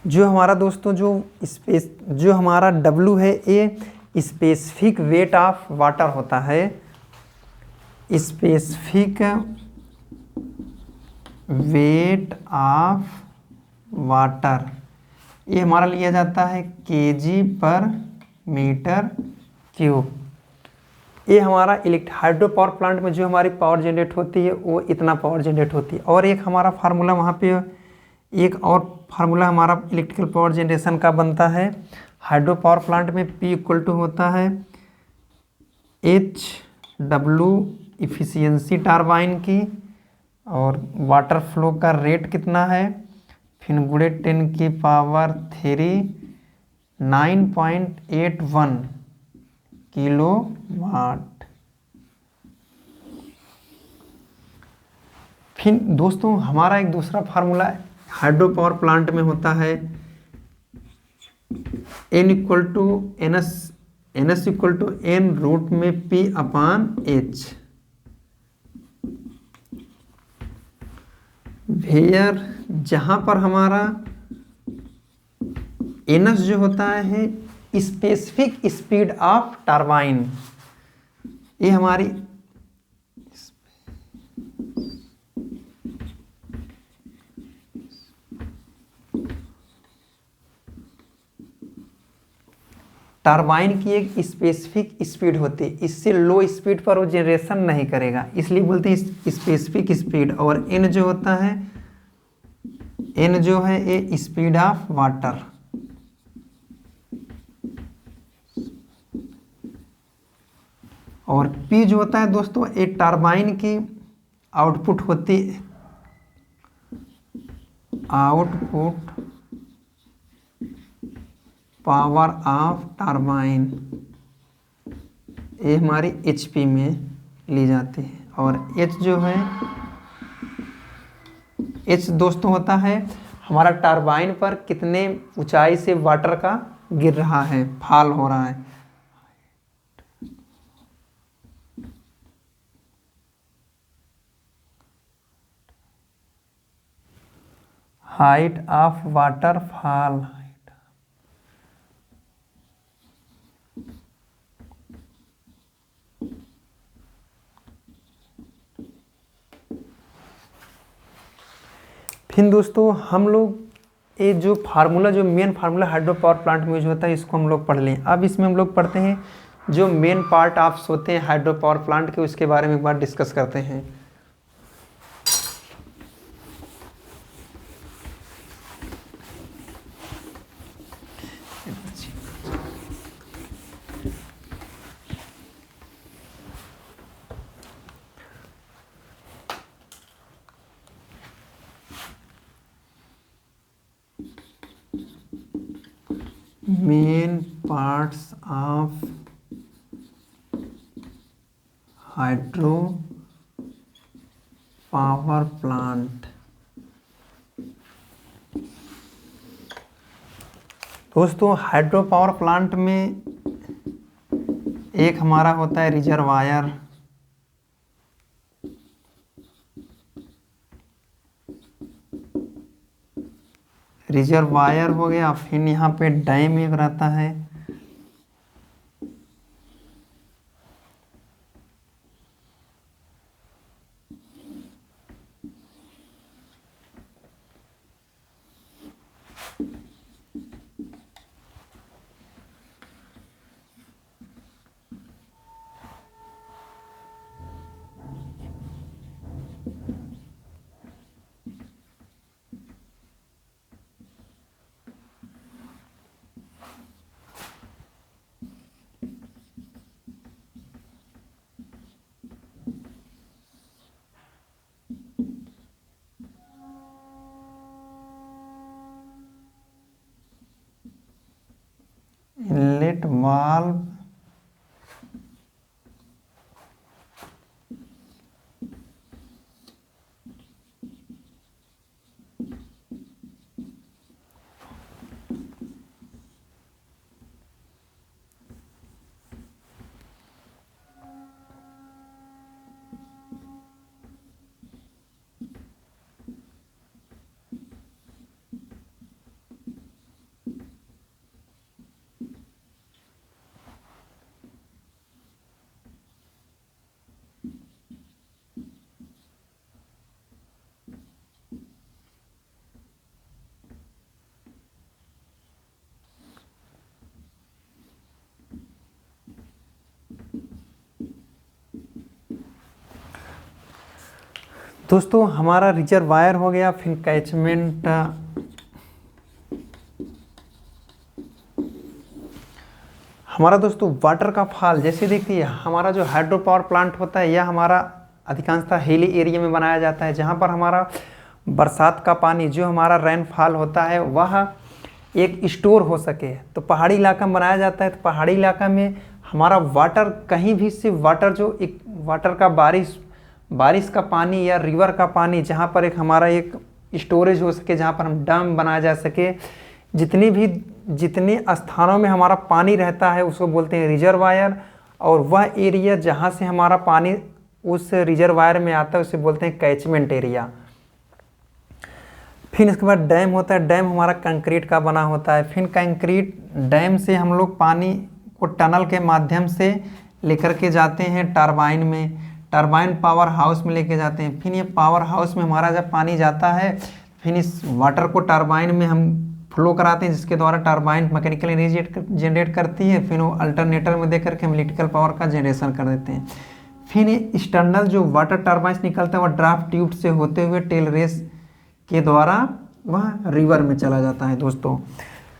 जो हमारा दोस्तों जो हमारा W है ये स्पेसिफिक वेट ऑफ वाटर होता है। स्पेसिफिक वेट ऑफ वाटर ये हमारा लिया जाता है kg पर मीटर क्यूब। ये हमारा हाइड्रो पावर प्लांट में जो हमारी पावर जनरेट होती है वो इतना पावर जनरेट होती है। और एक हमारा फार्मूला वहाँ पे एक और फार्मूला हमारा इलेक्ट्रिकल पावर जनरेशन का बनता है। हाइड्रो पावर प्लांट में P इक्वल टू होता है HW इफिशियंसी टरबाइन की और वाटर फ्लो का रेट कितना है फिर गुणे 10 की पावर 3 9.81 किलोवाट। फिर दोस्तों हमारा एक दूसरा फार्मूला हाइड्रो पावर प्लांट में होता है N equal to NS equal to N root में P अपान H। वेयर जहां पर हमारा NS जो होता है स्पेसिफिक स्पीड ऑफ टरबाइन। ये हमारी टरबाइन की एक स्पेसिफिक स्पीड होती है। इससे लो स्पीड पर वो जनरेशन नहीं करेगा इसलिए बोलते हैं स्पेसिफिक स्पीड। और N जो होता है N जो है ये स्पीड ऑफ वाटर। और P जो होता है दोस्तों ये टरबाइन की आउटपुट होती है आउटपुट पावर ऑफ टरबाइन। ये हमारी HP में ली जाती है। और H जो है H दोस्तों होता है हमारा टरबाइन पर कितने ऊंचाई से वाटर का गिर रहा है फॉल हो रहा है। Height of water fall. फिर दोस्तों हम लोग ये जो main formula hydro power plant में यूज होता है इसको हम लोग पढ़ लें। अब इसमें हम लोग पढ़ते हैं जो मेन पार्ट ऑफ होते हैं हाइड्रो पावर प्लांट के उसके बारे में एक बार डिस्कस करते हैं। Main parts of hydro power plant. दोस्तों हाइड्रो पावर प्लांट में एक हमारा होता है रिजर्वायर, रिजर्वायर हो गया, फिर यहाँ पे डैम एक रहता है। इनलेट वाल्व, दोस्तों हमारा रिजर्वायर हो गया, फिर कैचमेंट, हमारा दोस्तों वाटर का फॉल। जैसे देखिए हमारा जो हाइड्रो पावर प्लांट होता है यह हमारा अधिकांशतः हिली एरिया में बनाया जाता है, जहाँ पर हमारा बरसात का पानी जो हमारा रेनफॉल होता है वह एक स्टोर हो सके। तो पहाड़ी इलाका में बनाया जाता है। तो पहाड़ी इलाका में हमारा वाटर कहीं भी से वाटर जो एक वाटर का बारिश का पानी या रिवर का पानी जहाँ पर एक हमारा एक स्टोरेज हो सके, जहाँ पर हम डैम बनाया जा सके। जितने स्थानों में हमारा पानी रहता है उसको बोलते हैं रिजर्वायर, और वह एरिया जहाँ से हमारा पानी उस रिजर्वायर में आता है उसे बोलते हैं कैचमेंट एरिया। फिर इसके बाद डैम होता है। डैम हमारा कंक्रीट का बना होता है। फिर कंक्रीट डैम से हम लोग पानी को टनल के माध्यम से लेकर के जाते हैं टरबाइन में, टरबाइन पावर हाउस में लेके जाते हैं। फिर ये पावर हाउस में हमारा जब पानी जाता है फिर इस वाटर को टरबाइन में हम फ्लो कराते हैं, जिसके द्वारा टरबाइन मैकेनिकल एनर्जी जनरेट करती है। फिर वो अल्टरनेटर में दे करके हम इलेक्ट्रिकल पावर का जनरेशन कर देते हैं। फिर एक्सटर्नल जो वाटर टरबाइन निकलता है वह ड्राफ्ट ट्यूब से होते हुए टेल रेस के द्वारा वह रिवर में चला जाता है दोस्तों।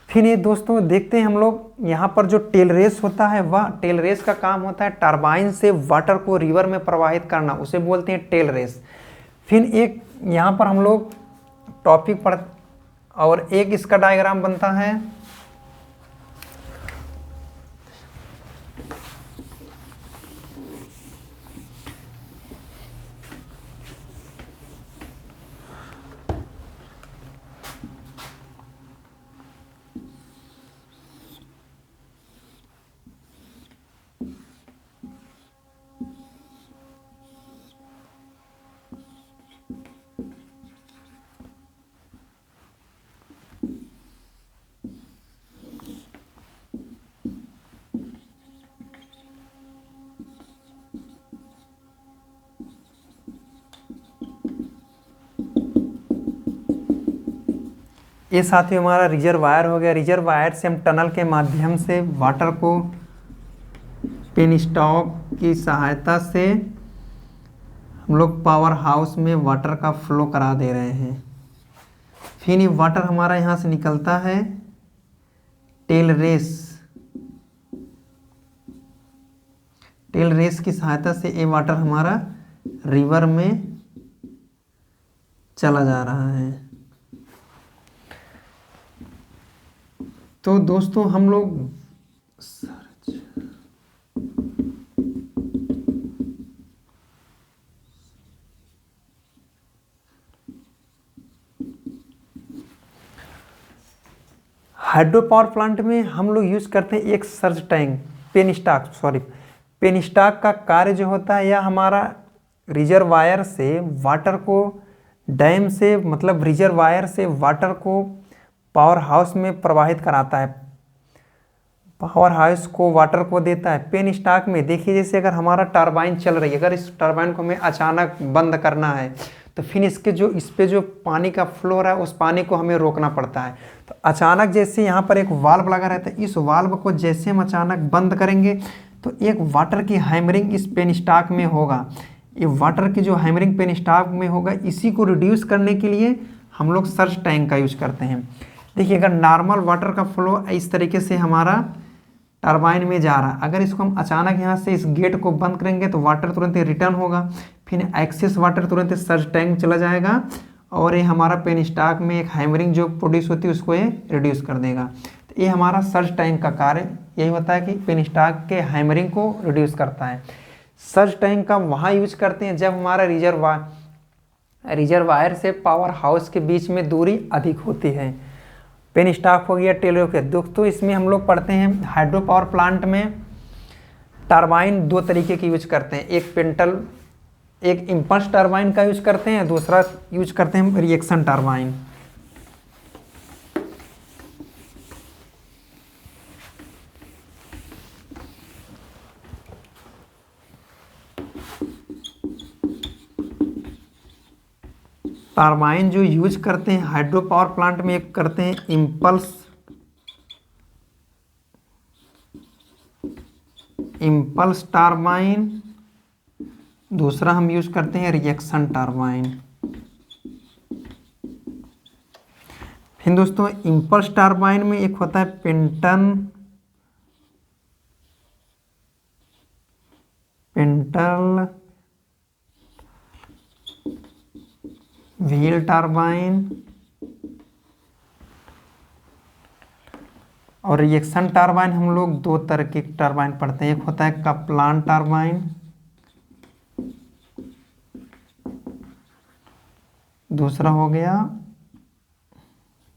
फिर ये दोस्तों देखते हैं हम लोग यहाँ पर जो टेल रेस होता है वह टेल रेस का काम होता है टरबाइन से वाटर को रिवर में प्रवाहित करना, उसे बोलते हैं टेल रेस। फिर एक यहाँ पर हम लोग टॉपिक पढ़ और एक इसका डायग्राम बनता है। ये साथ ही हमारा रिजर्वायर हो गया। रिजर्वायर से हम टनल के माध्यम से वाटर को पेनस्टॉक की सहायता से हम लोग पावर हाउस में वाटर का फ्लो करा दे रहे हैं। फिर ये वाटर हमारा यहाँ से निकलता है टेल रेस, टेल रेस की सहायता से ये वाटर हमारा रिवर में चला जा रहा है। तो दोस्तों हम लोग हाइड्रो पावर प्लांट में हम लोग यूज करते हैं एक सर्ज टैंक, पेनस्टॉक का कार्य जो होता है यह हमारा रिजर्वायर से वाटर को डैम से मतलब रिजर्वायर से वाटर को पावर हाउस में प्रवाहित कराता है, पावर हाउस को वाटर को देता है। पेन स्टॉक में देखिए, जैसे अगर हमारा टरबाइन चल रही है, अगर इस टरबाइन को हमें अचानक बंद करना है तो फिर इस पे जो पानी का फ्लो रहा है उस पानी को हमें रोकना पड़ता है। तो अचानक जैसे यहाँ पर एक वाल्व लगा रहता है, इस वाल्व को जैसे हम अचानक बंद करेंगे तो एक वाटर की हैमरिंग इस पेन स्टॉक में होगा। ये वाटर की जो हैमरिंग पेन स्टॉक में होगा, इसी को रिड्यूस करने के लिए हम लोग सर्ज टैंक का यूज करते हैं। देखिए, अगर नॉर्मल वाटर का फ्लो इस तरीके से हमारा टरबाइन में जा रहा है, अगर इसको हम अचानक यहाँ से इस गेट को बंद करेंगे तो वाटर तुरंत ही रिटर्न होगा, फिर एक्सेस वाटर तुरंत सर्ज टैंक चला जाएगा और ये हमारा पेन स्टॉक में एक हैमरिंग जो प्रोड्यूस होती है उसको ये रिड्यूस कर देगा। तो ये हमारा सर्ज टैंक का कार्य यही होता है कि पेन स्टॉक के हैमरिंग को रिड्यूस करता है। सर्ज टैंक का वहाँ यूज करते हैं जब हमारा रिजर्वायर से पावर हाउस के बीच में दूरी अधिक होती है। पेन स्टॉक हो गया, टेलर हो गया। दोस्तों, इसमें हम लोग पढ़ते हैं हाइड्रो पावर प्लांट में टरबाइन दो तरीके की यूज करते हैं, एक इम्पल्स टरबाइन का यूज करते हैं, दूसरा यूज करते हैं रिएक्शन टरबाइन। टरबाइन जो यूज करते हैं हाइड्रो पावर प्लांट में, एक करते हैं इम्पल्स टरबाइन, दूसरा हम यूज करते हैं रिएक्शन टरबाइन। फिर दोस्तों, इम्पल्स टरबाइन में एक होता है पेंटल व्हील टरबाइन, और रिएक्शन टरबाइन हम लोग दो तरह के टरबाइन पढ़ते हैं, एक होता है कप्लान टरबाइन, दूसरा हो गया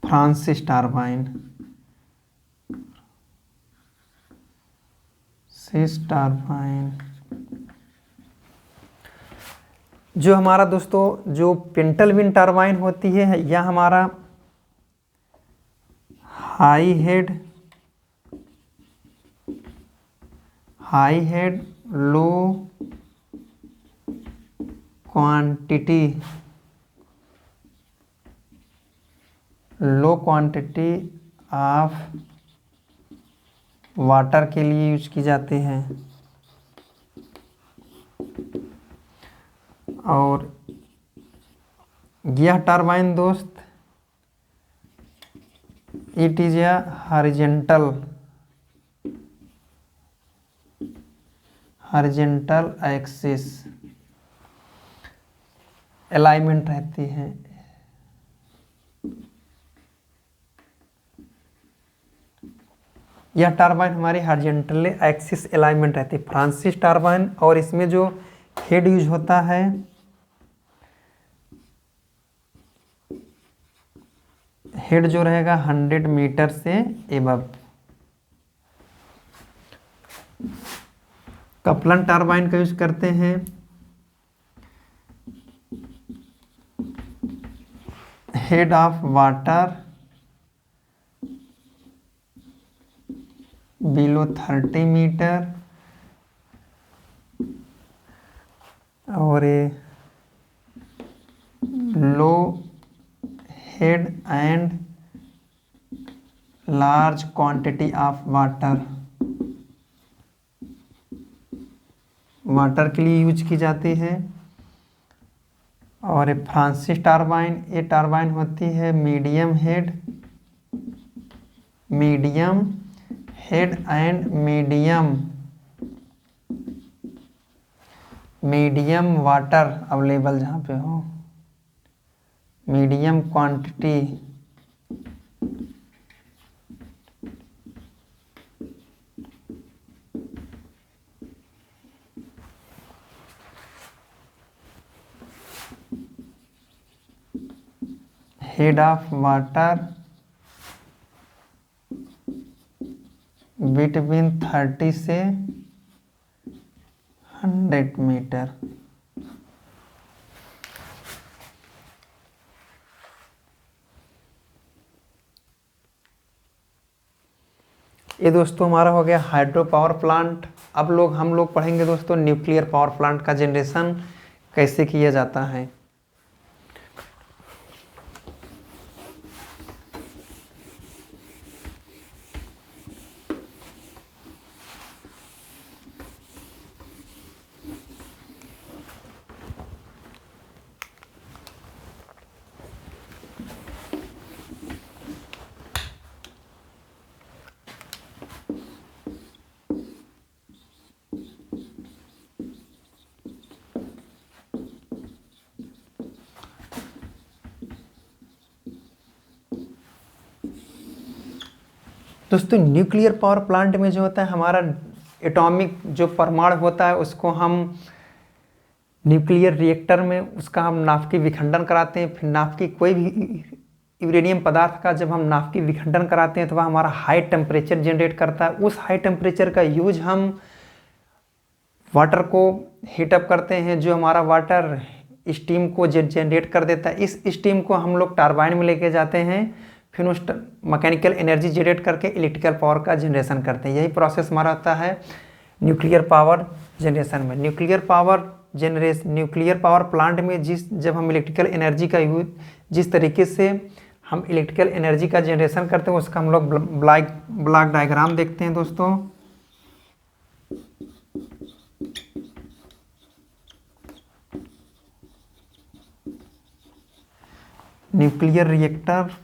फ्रांसिस टरबाइन। जो हमारा दोस्तों जो पेंटल विंड टरबाइन होती है, यह हमारा high head low quantity of water के लिए यूज की जाती हैं। और यह टरबाइन दोस्त it is a horizontal axis alignment रहती है। यह टरबाइन हमारी हॉरिजॉन्टल एक्सिस अलाइनमेंट रहती है, फ्रांसिस टरबाइन। और इसमें जो हेड यूज होता है, हेड जो रहेगा 100 मीटर से एबव। कपलन टरबाइन का यूज करते हैं, head of water below 30 metre, और low head and large quantity of water के लिए यूज की जाती है। और फ्रांसिस टरबाइन, ये टरबाइन होती है medium head and medium water available, जहाँ पे हो medium quantity head of water between 30 से 100 मीटर। ये दोस्तों हमारा हो गया हाइड्रो पावर प्लांट। अब हम लोग पढ़ेंगे दोस्तों न्यूक्लियर पावर प्लांट का जनरेशन कैसे किया जाता है। दोस्तों न्यूक्लियर पावर प्लांट में जो होता है हमारा एटॉमिक जो परमाणु होता है उसको हम न्यूक्लियर रिएक्टर में उसका हम नाभिकीय विखंडन कराते हैं। फिर नाभिकीय कोई भी यूरेनियम पदार्थ का जब हम नाभिकीय विखंडन कराते हैं तो वह हमारा हाई टेम्परेचर जनरेट करता है। उस हाई टेम्परेचर का यूज हम वाटर को हीटअप करते हैं, जो हमारा वाटर स्टीम को जनरेट कर देता है। इस स्टीम को हम लोग टरबाइन में लेके जाते हैं, फिर उस मैकेनिकल एनर्जी जनरेट करके इलेक्ट्रिकल पावर का जनरेशन करते हैं। यही प्रोसेस हमारा होता है न्यूक्लियर पावर जनरेशन में। न्यूक्लियर पावर प्लांट में जब हम इलेक्ट्रिकल एनर्जी का यूज जिस तरीके से हम इलेक्ट्रिकल एनर्जी का जनरेशन करते हैं उसका हम लोग ब्लॉक डायग्राम देखते हैं दोस्तों। न्यूक्लियर रिएक्टर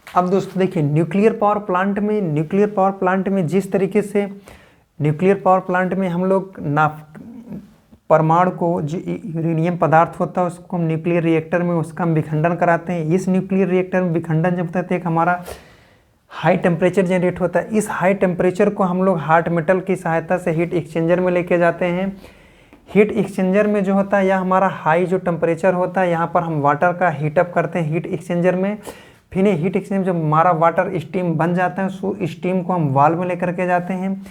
अब दोस्तों देखिए न्यूक्लियर पावर प्लांट में जिस तरीके से न्यूक्लियर पावर प्लांट में हम लोग परमाणु को जो यूरेनियम पदार्थ होता है उसको हम न्यूक्लियर रिएक्टर में उसका हम विखंडन कराते हैं। इस न्यूक्लियर रिएक्टर में विखंडन जब होता है तो एक हमारा हाई टेम्परेचर जनरेट होता है। इस हाई टेम्परेचर को हम लोग हार्ड मेटल की सहायता से हीट एक्सचेंजर में लेके जाते हैं। हीट एक्सचेंजर में जो होता है यह हमारा हाई जो टेम्परेचर होता है यहाँ पर हम वाटर का हीटअप करते हैं हीट एक्सचेंजर में। फिर हीट एक्सचेंजर जब हमारा वाटर स्टीम बन जाता है उस स्टीम को हम वाल्व में लेकर के जाते हैं।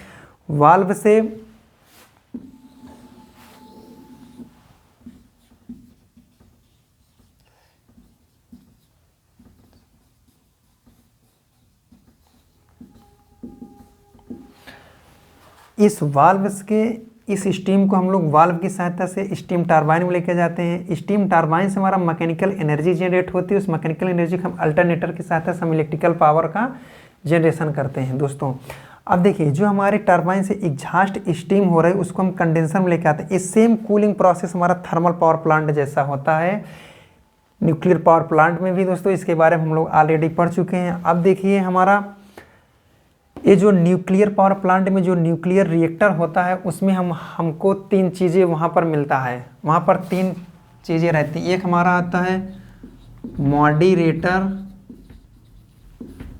वाल्व से इस स्टीम को हम लोग वाल्व की सहायता से स्टीम टरबाइन में लेके जाते हैं। स्टीम टरबाइन से हमारा मैकेनिकल एनर्जी जनरेट होती है। उस मैकेनिकल एनर्जी को हम अल्टरनेटर की सहायता से हम इलेक्ट्रिकल पावर का जनरेशन करते हैं। दोस्तों अब देखिए जो हमारे टरबाइन से एग्जॉस्ट स्टीम हो रही है उसको हम कंडेंसर में लेके आते हैं। इस सेम कूलिंग प्रोसेस हमारा थर्मल पावर प्लांट जैसा होता है न्यूक्लियर पावर प्लांट में भी। दोस्तों इसके बारे में हम लोग ऑलरेडी पढ़ चुके हैं। अब देखिए हमारा ये जो न्यूक्लियर पावर प्लांट में जो न्यूक्लियर रिएक्टर होता है उसमें हमको 3 चीज़ें वहाँ पर मिलता है। वहाँ पर 3 चीज़ें रहती हैं। एक हमारा आता है मॉडरेटर,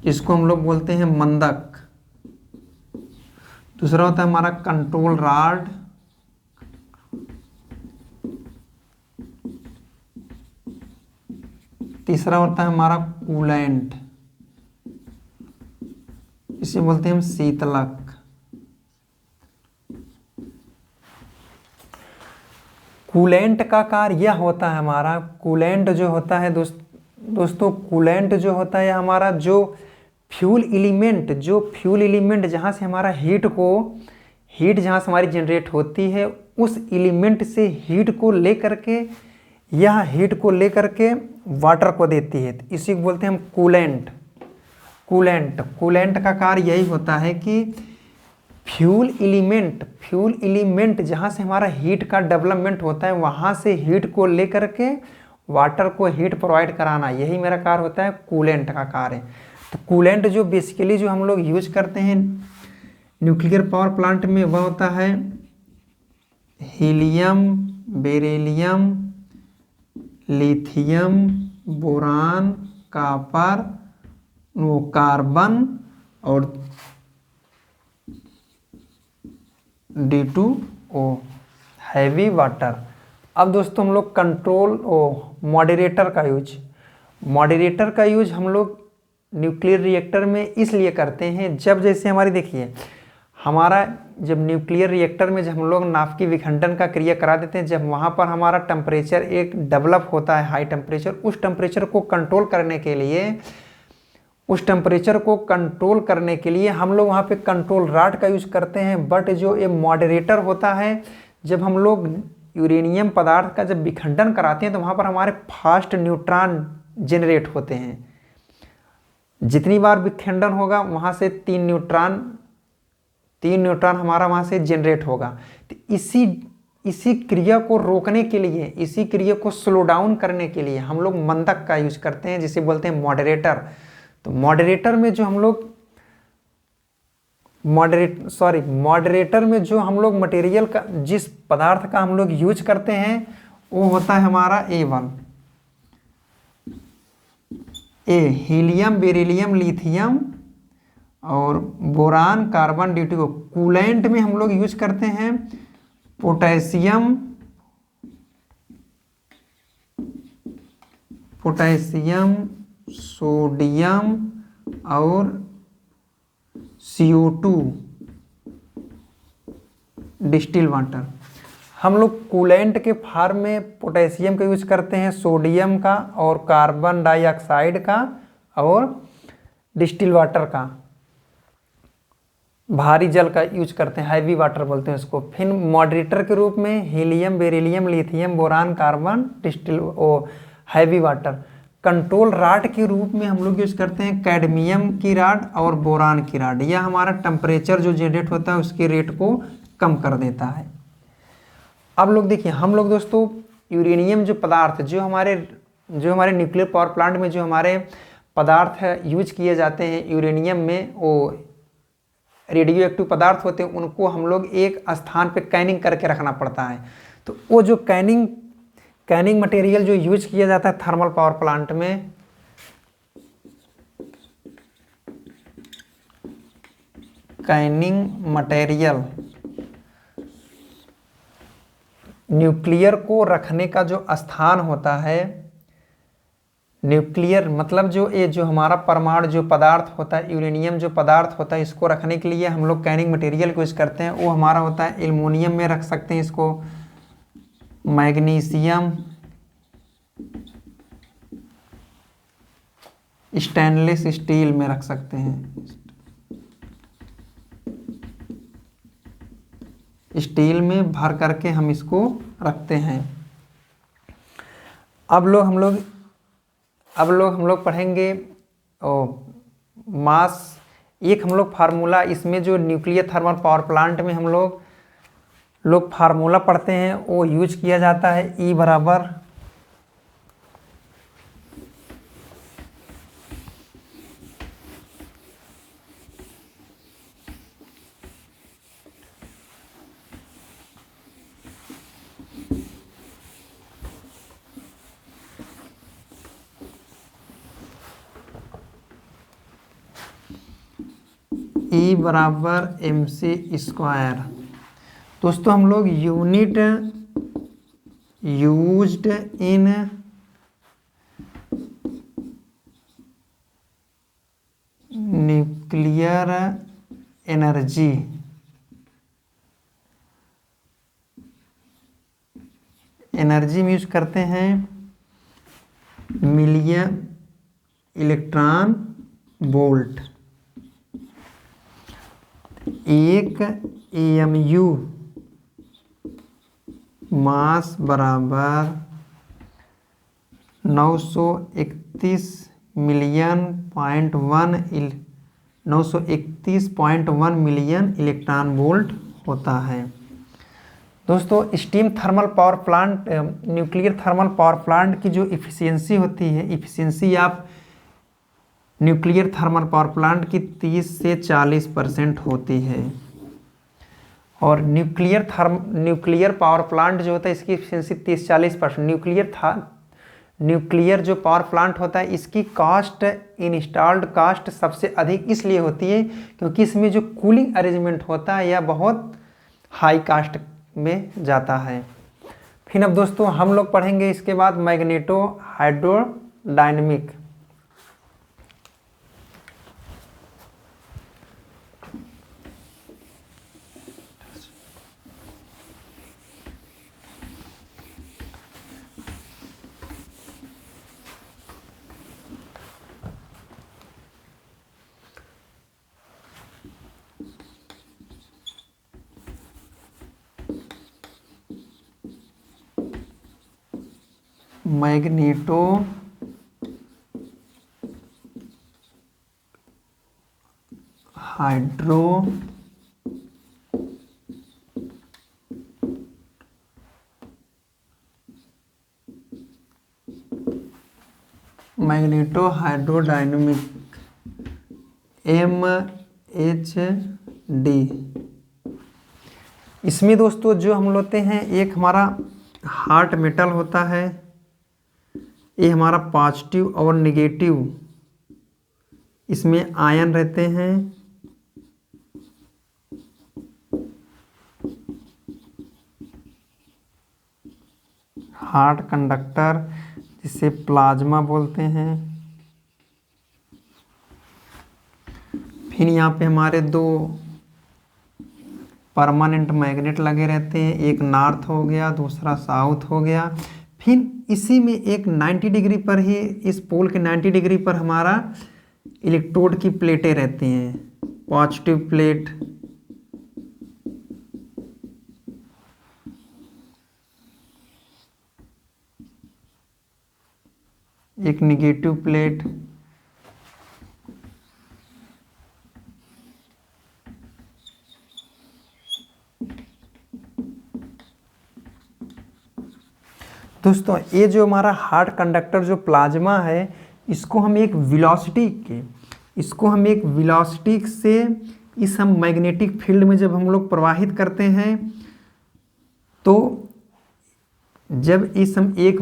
जिसको हम लोग बोलते हैं मंदक। दूसरा होता है हमारा कंट्रोल रॉड। तीसरा होता है हमारा कूलेंट, इसे बोलते हैं हम शीतलक। कूलेंट का कार्य यह होता है हमारा, कूलेंट जो होता है दोस्तों कूलेंट जो होता है हमारा जो फ्यूल एलिमेंट जहाँ से हमारा हीट जहाँ से हमारी जनरेट होती है, उस एलिमेंट से हीट को लेकर के वाटर को देती है, इसी को बोलते हैं हम कूलेंट का कार्य यही होता है कि फ्यूल एलिमेंट जहाँ से हमारा हीट का डेवलपमेंट होता है, वहाँ से हीट को लेकर के वाटर को हीट प्रोवाइड कराना, यही मेरा कार्य होता है कूलेंट का कार्य। तो कूलेंट जो बेसिकली जो हम लोग यूज करते हैं न्यूक्लियर पावर प्लांट में, वह होता है helium, beryllium, lithium, boron, copper, carbon और D2O हैवी वाटर। अब दोस्तों हम लोग मॉडरेटर का यूज हम लोग न्यूक्लियर रिएक्टर में इसलिए करते हैं, जब जैसे हमारी देखिए हमारा जब न्यूक्लियर रिएक्टर में जब हम लोग नाभिकीय विखंडन का क्रिया करा देते हैं, जब वहाँ पर हमारा टेम्परेचर एक डेवलप होता है हाई टेम्परेचर, उस टेम्परेचर को कंट्रोल करने के लिए हम लोग वहाँ पे कंट्रोल रॉड का यूज करते हैं। बट जो ये मॉडरेटर होता है, जब हम लोग यूरेनियम पदार्थ का जब विखंडन कराते हैं तो वहाँ पर हमारे फास्ट न्यूट्रॉन जनरेट होते हैं। जितनी बार विखंडन होगा वहाँ से 3 न्यूट्रॉन हमारा वहाँ से जनरेट होगा। तो इसी क्रिया को रोकने के लिए, इसी क्रिया को स्लो डाउन करने के लिए हम लोग मंदक का यूज करते हैं, जिसे बोलते हैं मॉडरेटर। तो मॉडरेटर में जो हम लोग मटेरियल का, जिस पदार्थ का हम लोग यूज करते हैं, वो होता है हमारा हीलियम, बेरिलियम, लिथियम और बोरान, कार्बन, D2O। कूलेंट में हम लोग यूज करते हैं पोटेशियम, सोडियम और CO2 डिस्टिल वाटर। हम लोग कूलेंट के फॉर्म में पोटेशियम का यूज करते हैं, सोडियम का और कार्बन डाइऑक्साइड का और डिस्टिल वाटर का, भारी जल का यूज करते हैं, हैवी वाटर बोलते हैं उसको। फिर मॉडरेटर के रूप में helium, beryllium, lithium, boron, carbon, distil heavy water. Control rod के रूप में हम लोग यूज करते हैं कैडमियम की रॉड और बोरान की रॉड। यह हमारा टेम्परेचर जो जनरेट होता है उसके रेट को कम कर देता है। अब लोग देखिए, हम लोग दोस्तों यूरेनियम जो पदार्थ जो हमारे न्यूक्लियर पावर प्लांट में जो हमारे पदार्थ है यूज किए जाते हैं यूरेनियम में, वो रेडियो एक्टिव पदार्थ होते हैं, उनको हम लोग एक स्थान पे कैनिंग करके रखना पड़ता है। तो वो जो कैनिंग मटेरियल जो यूज किया जाता है थर्मल पावर प्लांट में, कैनिंग मटेरियल न्यूक्लियर को रखने का जो स्थान होता है, न्यूक्लियर मतलब जो हमारा परमाणु जो पदार्थ होता है, यूरेनियम जो पदार्थ होता है, इसको रखने के लिए हम लोग कैनिंग मटेरियल को यूज करते हैं। वो हमारा होता है एल्युमिनियम में रख सकते हैं इसको, मैग्नीशियम, स्टेनलेस स्टील में रख सकते हैं, स्टील में भर करके हम इसको रखते हैं। अब हम लोग पढ़ेंगे मास। एक हम लोग फार्मूला, इसमें जो न्यूक्लियर थर्मल पावर प्लांट में हम लोग फार्मूला पढ़ते हैं, वो यूज किया जाता है E बराबर E बराबर mc²। दोस्तों हम लोग unit used in nuclear energy में यूज करते हैं मिलियन इलेक्ट्रॉन वोल्ट। 1 AMU मास बराबर 931 931.1 मिलियन इलेक्ट्रॉन वोल्ट होता है। दोस्तों steam thermal power plant nuclear thermal power plant की जो इफ़िशियंसी होती है, इफ़िशियंसी आप न्यूक्लियर थर्मल पावर प्लांट की 30 से 40% होती है। और न्यूक्लियर पावर प्लांट जो होता है इसकी इफ़िशियंसी 30-40%। न्यूक्लियर जो पावर प्लांट होता है इसकी कास्ट, इंस्टॉल्ड कास्ट सबसे अधिक इसलिए होती है क्योंकि इसमें जो कूलिंग अरेंजमेंट होता है यह बहुत हाई कास्ट में जाता है। फिर अब दोस्तों हम लोग पढ़ेंगे इसके बाद magneto hydrodynamic. Magneto hydro magneto hydrodynamic MHD। इसमें दोस्तों जो हम लेते हैं एक हमारा हार्ट मेटल होता है, ये हमारा पॉजिटिव और नेगेटिव इसमें आयन रहते हैं। हार्ट कंडक्टर जिसे प्लाज्मा बोलते हैं। फिर यहाँ पे हमारे 2 परमानेंट मैग्नेट लगे रहते हैं, एक नॉर्थ हो गया दूसरा साउथ हो गया। फिर इसी में एक 90 डिग्री पर ही, इस पोल के 90 डिग्री पर हमारा इलेक्ट्रोड की प्लेटें रहती हैं, पॉजिटिव प्लेट, एक निगेटिव प्लेट। दोस्तों ये जो हमारा हार्ट कंडक्टर जो प्लाज्मा है इसको हम एक वेलोसिटी से इस हम मैग्नेटिक फील्ड में जब हम लोग प्रवाहित करते हैं तो जब हम एक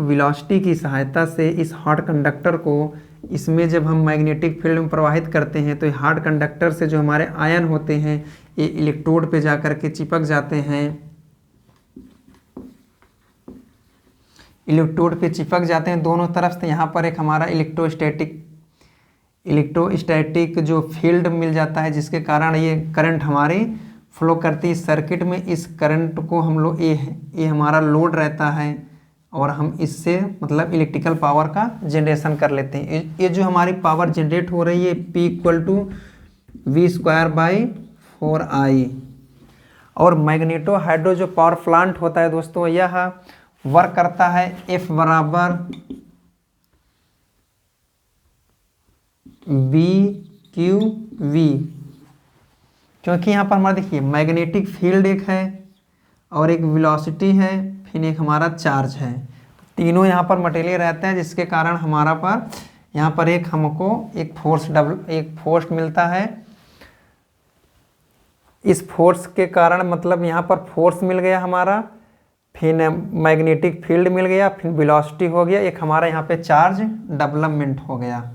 वेलोसिटी की सहायता से इस हार्ट कंडक्टर को इसमें जब हम मैग्नेटिक फील्ड में प्रवाहित करते हैं तो ये हार्ट कंडक्टर से जो हमारे आयन होते हैं ये इलेक्ट्रोड पे जाकर के चिपक जाते हैं। इलेक्ट्रोड पे चिपक जाते हैं दोनों तरफ से। यहाँ पर एक हमारा इलेक्ट्रोस्टैटिक जो फील्ड मिल जाता है जिसके कारण ये करंट हमारी फ्लो करती है सर्किट में। इस करंट को हम लोग ये हमारा लोड रहता है और हम इससे मतलब इलेक्ट्रिकल पावर का जनरेशन कर लेते हैं। ये जो हमारी पावर जनरेट हो रही है P = V²/4I। और मैग्नेटो हाइड्रो जो पावर प्लांट होता है दोस्तों यह वर्क करता है F बराबर BQV, क्योंकि यहाँ पर हमारा देखिए मैग्नेटिक फील्ड एक है और एक वेलोसिटी है फिर एक हमारा चार्ज है, तीनों यहाँ पर मटेरियल रहते हैं जिसके कारण हमारा पर यहाँ पर एक हमको एक फोर्स मिलता है। इस फोर्स के कारण मतलब यहाँ पर फोर्स मिल गया हमारा, फिर मैग्नेटिक फील्ड मिल गया, फिर वेलोसिटी हो गया, एक हमारा यहाँ पे चार्ज डेवलपमेंट हो गया।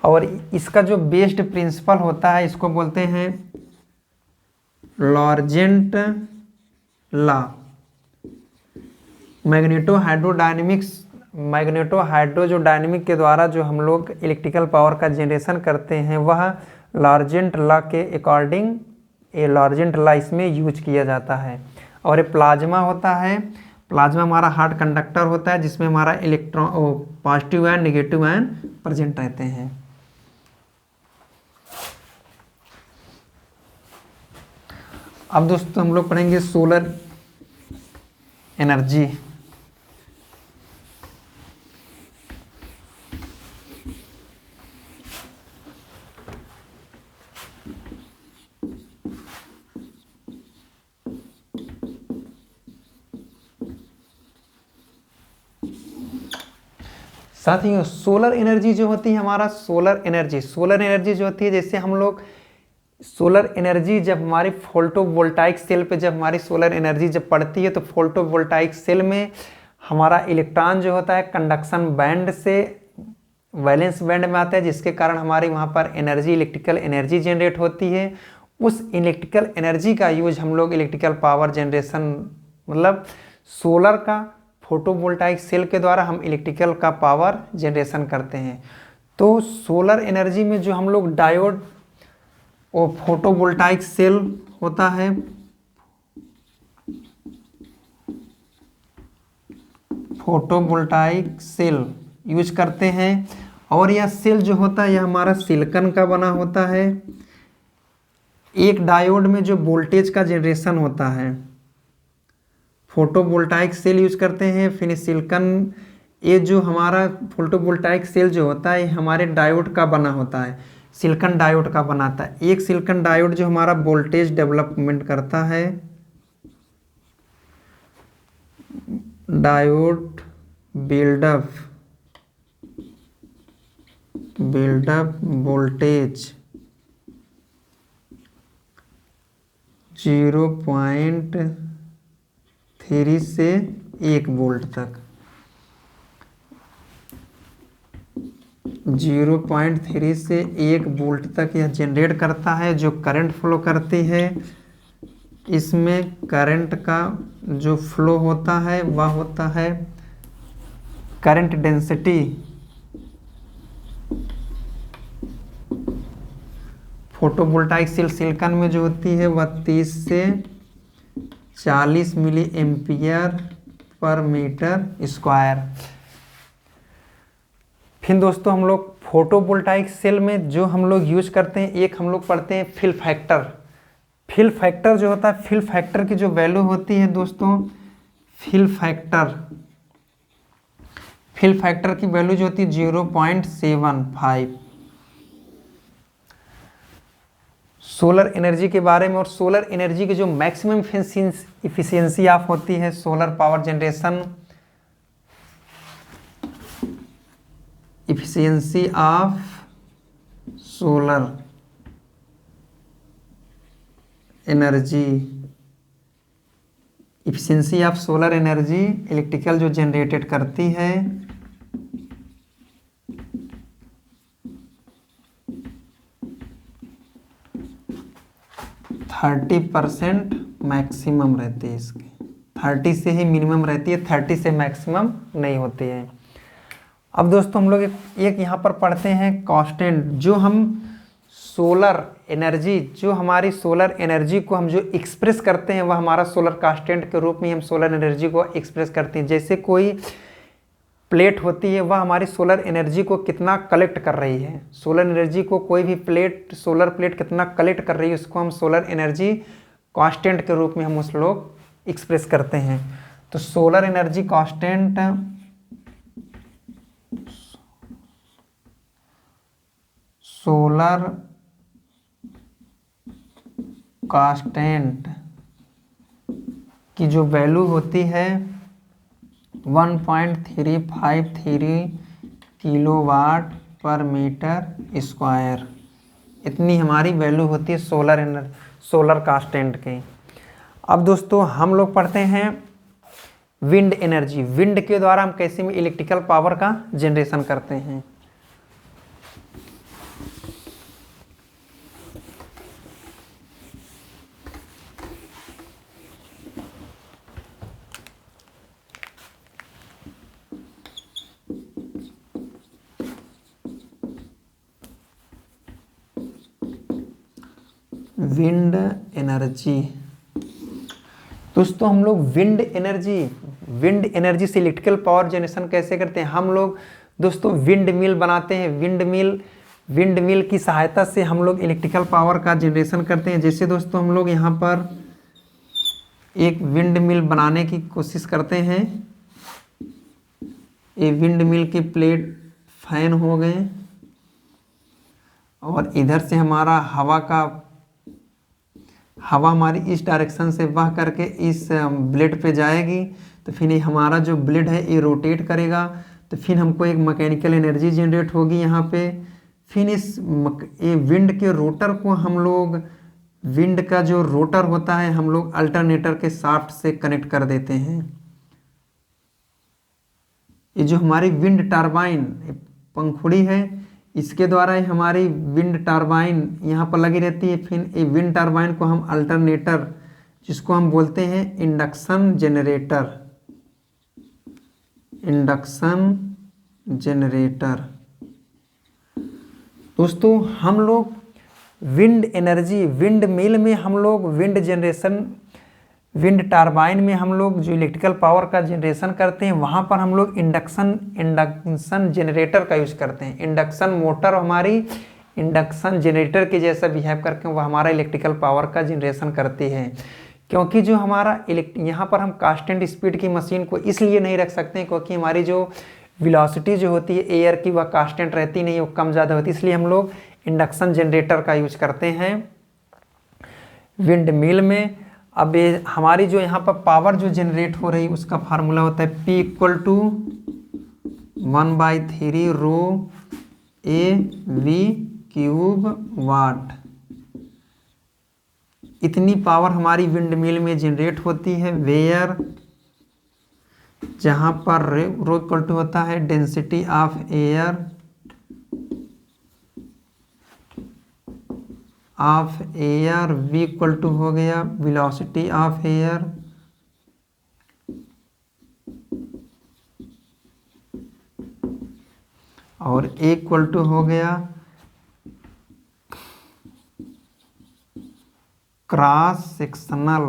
और इसका जो बेस्ड प्रिंसिपल होता है इसको बोलते हैं लॉर्जेंट लॉ। मैग्नेटो जो डायनेमिक के द्वारा जो हम लोग इलेक्ट्रिकल पावर का जनरेशन करते हैं वह लॉर्जेंट लॉ के अकॉर्डिंग ये लॉर्जेंट लॉ इसमें यूज किया जाता है। और ये प्लाज्मा होता है, प्लाज्मा हमारा हार्ड कंडक्टर होता है जिसमें हमारा electron positive ion negative ion present रहते हैं। अब दोस्तों हम लोग पढ़ेंगे सोलर एनर्जी। साथियों सोलर एनर्जी जो होती है हमारा सोलर एनर्जी जो होती है, जैसे हम लोग सोलर एनर्जी जब हमारी फोटोवोल्टाइक सेल पे जब हमारी सोलर एनर्जी जब पड़ती है तो फोटोवोल्टाइक सेल में हमारा इलेक्ट्रॉन जो होता है कंडक्शन बैंड से वैलेंस बैंड में आता है, जिसके कारण हमारी वहाँ पर एनर्जी इलेक्ट्रिकल एनर्जी जनरेट होती है। उस इलेक्ट्रिकल एनर्जी का यूज हम लोग इलेक्ट्रिकल पावर जनरेशन मतलब सोलर का फोटोवोल्टाइक सेल के द्वारा हम इलेक्ट्रिकल का पावर जनरेशन करते हैं। तो सोलर एनर्जी में जो हम लोग डायोड और फोटोवोल्टाइक सेल होता है, फोटोवोल्टाइक सेल यूज करते हैं। और यह सेल जो होता है यह हमारा सिलिकॉन का बना होता है। एक डायोड में जो वोल्टेज का जनरेशन होता है, फोटोवोल्टाइक सेल यूज करते हैं। फिर सिलिकॉन, ये जो हमारा फोटोवोल्टाइक सेल जो होता है हमारे डायोड का बना होता है, सिलिकॉन डायोड का बनाता है। एक सिलिकॉन डायोड जो हमारा वोल्टेज डेवलपमेंट करता है, डायोड बिल्डअप वोल्टेज 0.3 से 1 वोल्ट तक, 0.3 से 1 वोल्ट तक यह जनरेट करता है। जो करंट फ्लो करती है इसमें करंट का जो फ्लो होता है वह होता है current density photovoltaic cell silicon में जो होती है वह 30 से 40 मिली एम्पियर पर मीटर स्क्वायर। फिर दोस्तों हम लोग फोटोवोल्टाइक सेल में जो हम लोग यूज करते हैं, एक हम लोग पढ़ते हैं फिल फैक्टर। फिल फैक्टर जो होता है, फिल फैक्टर की जो वैल्यू होती है दोस्तों, फिल फैक्टर की वैल्यू जो होती है 0.75। सोलर एनर्जी के बारे में, और सोलर एनर्जी की जो मैक्सिमम इफिशियंसी ऑफ होती है solar power generation, efficiency of solar energy, efficiency of solar energy electrical जो जनरेटेड करती है 30% मैक्सिमम रहती है इसकी, 30 से ही मिनिमम रहती है, 30 से मैक्सिमम नहीं होती है। अब दोस्तों हम लोग एक यहाँ पर पढ़ते हैं कांस्टेंट, जो हम सोलर एनर्जी, जो हमारी सोलर एनर्जी को हम जो एक्सप्रेस करते हैं वह हमारा सोलर कांस्टेंट के रूप में हम सोलर एनर्जी को एक्सप्रेस करते हैं। जैसे कोई प्लेट होती है वह हमारी सोलर एनर्जी को कितना कलेक्ट कर रही है, सोलर एनर्जी को कोई भी प्लेट, सोलर प्लेट कितना कलेक्ट कर रही है, उसको हम सोलर एनर्जी कांस्टेंट के रूप में हम उस लोग एक्सप्रेस करते हैं। तो solar energy constant, solar constant की जो वैल्यू होती है 1.353 किलोवाट पर मीटर स्क्वायर, इतनी हमारी वैल्यू होती है सोलर कांस्टेंट की। अब दोस्तों हम लोग पढ़ते हैं विंड एनर्जी। विंड के द्वारा हम कैसे में इलेक्ट्रिकल पावर का जनरेशन करते हैं। Wind energy. दोस्तों हम लोग विंड एनर्जी से इलेक्ट्रिकल पावर जनरेशन कैसे करते हैं? हम लोग दोस्तों विंड मिल बनाते हैं। विंड मिल की सहायता से हम लोग इलेक्ट्रिकल पावर का जनरेशन करते हैं। जैसे दोस्तों हम लोग यहाँ पर एक विंड मिल बनाने की कोशिश करते हैं। ये विंड मिल की प्लेट फैन हो गए और इधर से हमारा हवा हमारी इस डायरेक्शन से बह करके इस ब्लेड पे जाएगी। तो फिर ये हमारा जो ब्लेड है ये रोटेट करेगा, तो फिर हमको एक मैकेनिकल एनर्जी जनरेट होगी यहाँ पे। फिर ये विंड के रोटर को हम लोग, विंड का जो रोटर होता है हम लोग अल्टरनेटर के शाफ्ट से कनेक्ट कर देते हैं। ये जो हमारी विंड टरबाइन पंखुड़ी है, इसके द्वारा ही हमारी विंड टरबाइन यहाँ पर लगी रहती है। फिर ये विंड टरबाइन को हम अल्टरनेटर, जिसको हम बोलते हैं इंडक्शन जनरेटर। दोस्तों हम लोग विंड मिल में हम लोग विंड टरबाइन में हम लोग जो इलेक्ट्रिकल पावर का जनरेशन करते हैं, वहाँ पर हम लोग इंडक्शन जनरेटर का यूज करते हैं। इंडक्शन मोटर हमारी इंडक्शन जनरेटर के जैसा बिहेव करके वह हमारा इलेक्ट्रिकल पावर का जनरेशन करती है। क्योंकि जो हमारा यहाँ पर हम कांस्टेंट स्पीड की मशीन को इसलिए नहीं रख सकते हैं क्योंकि हमारी जो वेलोसिटी जो होती है एयर की वह कांस्टेंट रहती नहीं है, वो कम ज़्यादा होती है। इसलिए हम लोग इंडक्शन जनरेटर का यूज करते हैं विंड मिल में। अब ये हमारी जो यहाँ पर पावर जो जनरेट हो रही है उसका फार्मूला होता है P = 1/3 रो AV³ वाट। इतनी पावर हमारी विंड मिल में जनरेट होती है। वेयर, जहाँ पर रो इक्वल टू होता है density of air V equal to हो गया वेलोसिटी ऑफ एयर, और A इक्वल टू हो गया cross sectional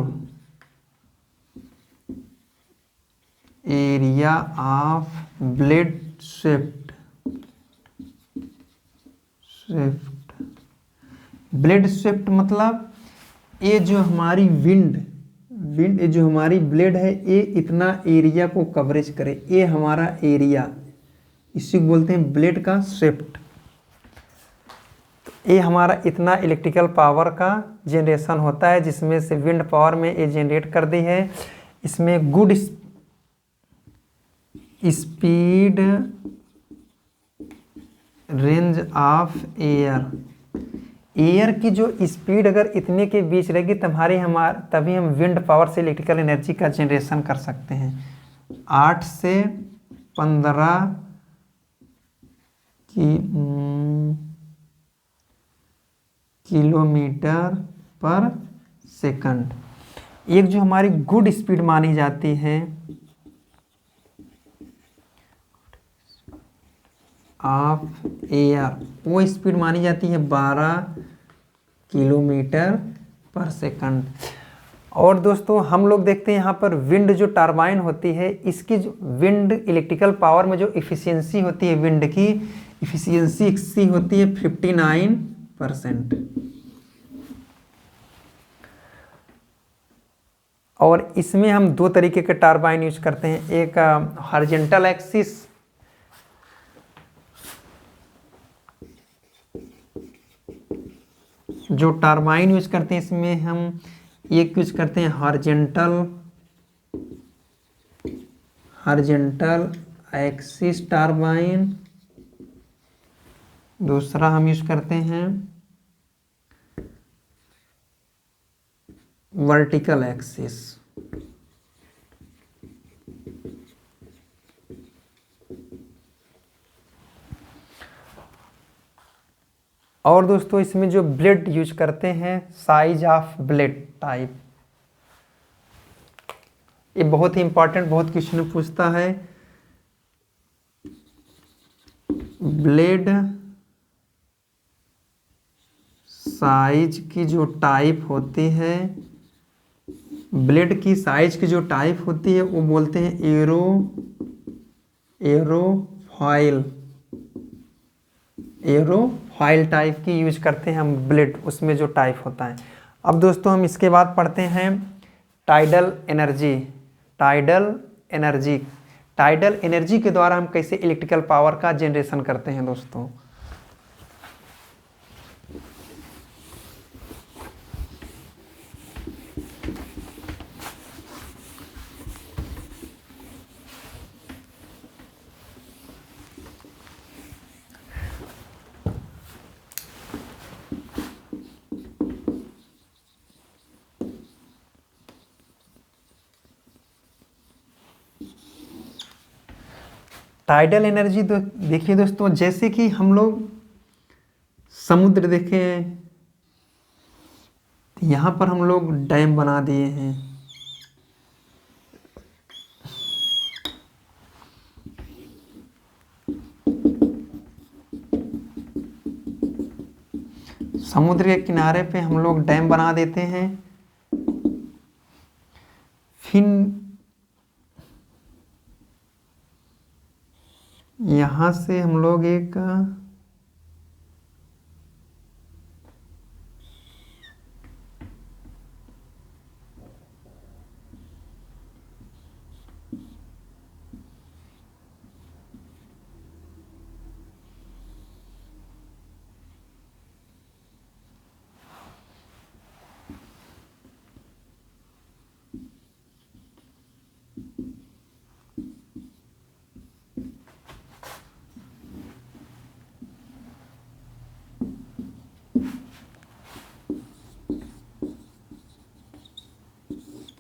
area of blade shift. Blade shift मतलब ये जो हमारी ये जो हमारी ब्लेड है ये इतना एरिया को कवरेज करे, ये हमारा एरिया, इसी को बोलते हैं ब्लेड का शिफ्ट। ये हमारा इतना इलेक्ट्रिकल पावर का जनरेशन होता है, जिसमें से विंड पावर में ये जनरेट कर दी है। इसमें good speed range of air की जो स्पीड अगर इतने के बीच रहेगी तभी हम विंड पावर से इलेक्ट्रिकल एनर्जी का जनरेशन कर सकते हैं। 8 से 15 किलोमीटर पर सेकंड। एक जो हमारी गुड स्पीड मानी जाती है ऑफ एयर, वो स्पीड मानी जाती है 12 किलोमीटर पर सेकंड। और दोस्तों हम लोग देखते हैं यहाँ पर विंड जो टरबाइन होती है, इसकी जो विंड इलेक्ट्रिकल पावर में जो इफ़िशियंसी होती है, विंड की इफ़िशियंसी इसकी होती है 59%। और इसमें हम दो तरीके के टरबाइन यूज करते हैं। एक हॉरिजॉन्टल एक्सिस, जो टरबाइन यूज करते हैं इसमें हम एक यूज करते हैं हॉरिजॉन्टल एक्सिस टरबाइन, दूसरा हम यूज करते हैं वर्टिकल एक्सिस। और दोस्तों इसमें जो ब्लेड यूज करते हैं, साइज ऑफ ब्लेड टाइप, ये बहुत ही इंपॉर्टेंट, बहुत क्वेश्चन पूछता है। ब्लेड साइज की जो टाइप होती है, ब्लेड की साइज की जो टाइप होती है वो बोलते हैं एरोफॉइल। एरोफॉइल टाइप की यूज करते हैं हम ब्लेड, उसमें जो टाइप होता है। अब दोस्तों हम इसके बाद पढ़ते हैं tidal energy. Tidal energy, tidal energy के द्वारा हम कैसे इलेक्ट्रिकल पावर का जनरेशन करते हैं दोस्तों। टाइडल एनर्जी देखिए दोस्तों, जैसे कि हम लोग समुद्र देखें, यहाँ पर हम लोग डैम बना दिए हैं। समुद्र के किनारे पे हम लोग डैम बना देते हैं, फिर यहाँ से हम लोग एक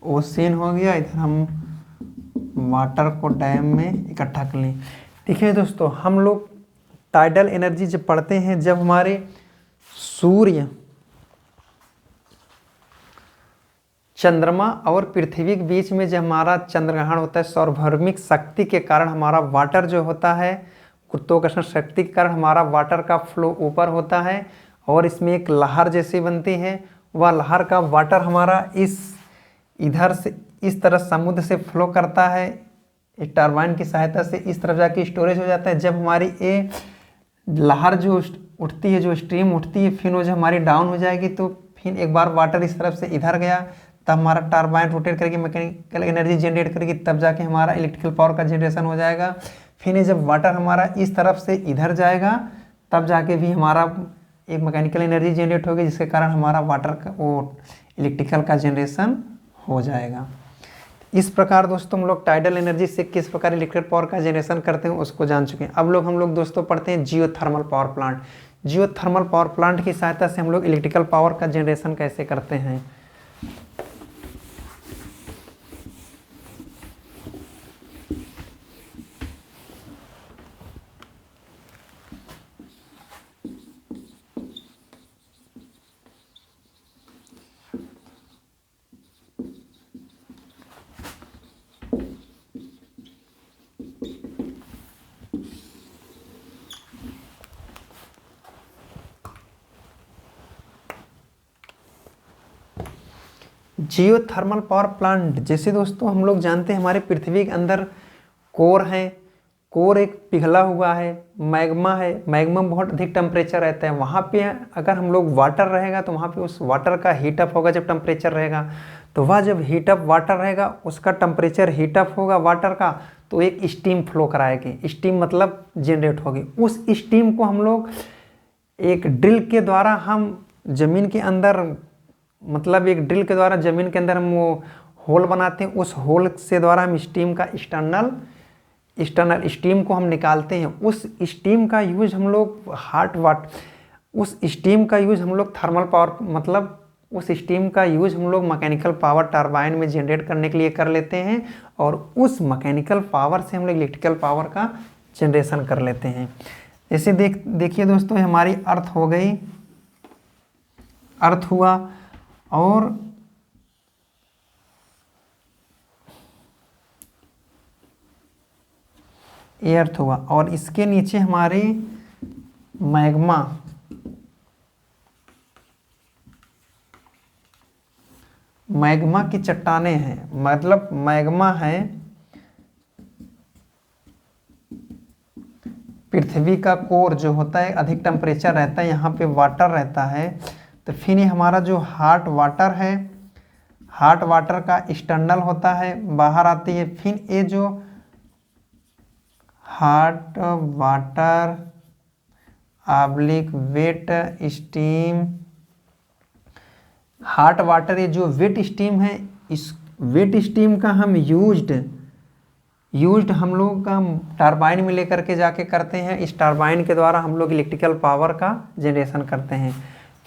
ओशन हो गया, इधर हम वाटर को डैम में इकट्ठा कर लें। देखिए दोस्तों, हम लोग टाइडल एनर्जी जब पढ़ते हैं, जब हमारे सूर्य, चंद्रमा और पृथ्वी के बीच में जब हमारा चंद्रग्रहण होता है, सार्वभौमिक शक्ति के कारण हमारा वाटर जो होता है, गुरुत्वाकर्षण शक्ति के कारण हमारा वाटर का फ्लो ऊपर होता है और इसमें एक लहर जैसी बनती है। वह लहर का वाटर हमारा इधर से इस तरह समुद्र से फ्लो करता है, एक टरबाइन की सहायता से इस तरफ जाके स्टोरेज हो जाता है। जब हमारी ये लहर जो उठती है, जो स्ट्रीम उठती है, फिर वो जो हमारी डाउन हो जाएगी, तो फिर एक बार वाटर इस तरफ से इधर गया, तब हमारा टरबाइन रोटेट करके मैकेनिकल एनर्जी जनरेट करेगी, तब जाके हमारा इलेक्ट्रिकल पावर का जनरेशन हो जाएगा। फिर जब वाटर हमारा इस तरफ से इधर जाएगा, तब जाके भी हमारा एक मैकेनिकल एनर्जी जनरेट होगी, जिसके कारण हमारा वाटर का वो इलेक्ट्रिकल का जनरेशन हो जाएगा। इस प्रकार दोस्तों हम लोग टाइडल एनर्जी से किस प्रकार इलेक्ट्रिकल पावर का जनरेशन करते हैं उसको जान चुके हैं। अब हम लोग दोस्तों पढ़ते हैं geothermal power plant. Geothermal power plant की सहायता से हम लोग इलेक्ट्रिकल पावर का जनरेशन कैसे करते हैं। जियोथर्मल पावर प्लांट, जैसे दोस्तों हम लोग जानते हैं हमारे पृथ्वी के अंदर कोर है, कोर एक पिघला हुआ है, मैग्मा है, मैग्मा में बहुत अधिक टेम्परेचर रहता है। वहाँ पे अगर हम लोग वाटर रहेगा तो वहाँ पे उस वाटर का हीटअप होगा। जब टेम्परेचर रहेगा तो वह जब हीटअप वाटर रहेगा, उसका टेम्परेचर हीटअप होगा वाटर का, तो एक स्टीम फ्लो कराएगी। स्टीम मतलब जनरेट होगी। उस स्टीम को हम लोग एक ड्रिल के द्वारा हम ज़मीन के अंदर, मतलब एक ड्रिल के द्वारा ज़मीन के अंदर हम वो होल बनाते हैं। उस होल से द्वारा हम स्टीम का एक्सटर्नल स्टीम को हम निकालते हैं। उस स्टीम का यूज हम लोग उस स्टीम का यूज हम लोग थर्मल पावर, मतलब उस स्टीम का यूज हम लोग मैकेनिकल पावर टरबाइन में जनरेट करने के लिए कर लेते हैं, और उस मैकेनिकल पावर से हम लोग इलेक्ट्रिकल पावर का जनरेशन कर लेते हैं। जैसे देखिए दोस्तों, हमारी अर्थ हो गई, अर्थ हुआ, और ये अर्थ हुआ, और इसके नीचे हमारी मैग्मा मैग्मा की चट्टानें हैं, मतलब मैग्मा है, पृथ्वी का कोर जो होता है अधिक टेम्परेचर रहता है, यहाँ पे वाटर रहता है। तो फिर ये हमारा जो हॉट वाटर है, हॉट वाटर का एक्सटर्नल होता है, बाहर आती है। फिर ये जो hot water oblique wet steam, hot water ये जो वेट स्टीम है, इस वेट स्टीम का हम यूज्ड हम लोग का टरबाइन में लेकर के जाके करते हैं। इस टरबाइन के द्वारा हम लोग इलेक्ट्रिकल पावर का जनरेशन करते हैं।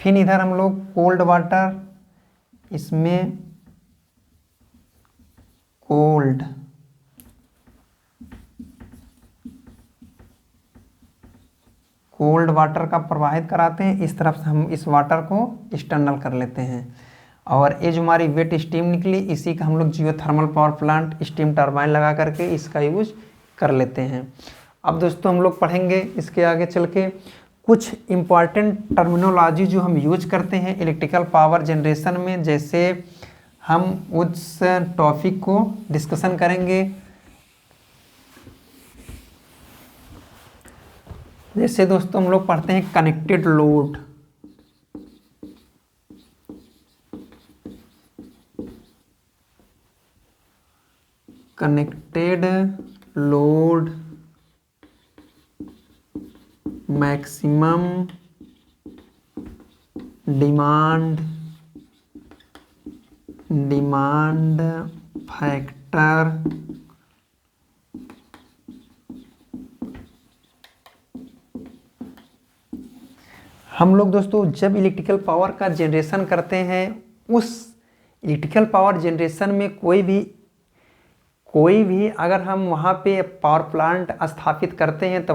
फिर इधर हम लोग कोल्ड वाटर, इसमें कोल्ड वाटर का प्रवाहित कराते हैं। इस तरफ से हम इस वाटर को एक्सटर्नल कर लेते हैं। और ये जो हमारी वेट स्टीम निकली, इसी का हम लोग geothermal power plant steam turbine लगा करके इसका यूज कर लेते हैं। अब दोस्तों हम लोग पढ़ेंगे इसके आगे चल के कुछ इम्पॉर्टेंट टर्मिनोलॉजी जो हम यूज करते हैं इलेक्ट्रिकल पावर जनरेशन में। जैसे हम उस टॉपिक को डिस्कशन करेंगे, जैसे दोस्तों हम लोग पढ़ते हैं connected load. Connected load maximum demand factor हम लोग दोस्तों जब इलेक्ट्रिकल पावर का जनरेशन करते हैं, उस इलेक्ट्रिकल पावर जनरेशन में कोई भी अगर हम वहाँ पे पावर प्लांट स्थापित करते हैं तो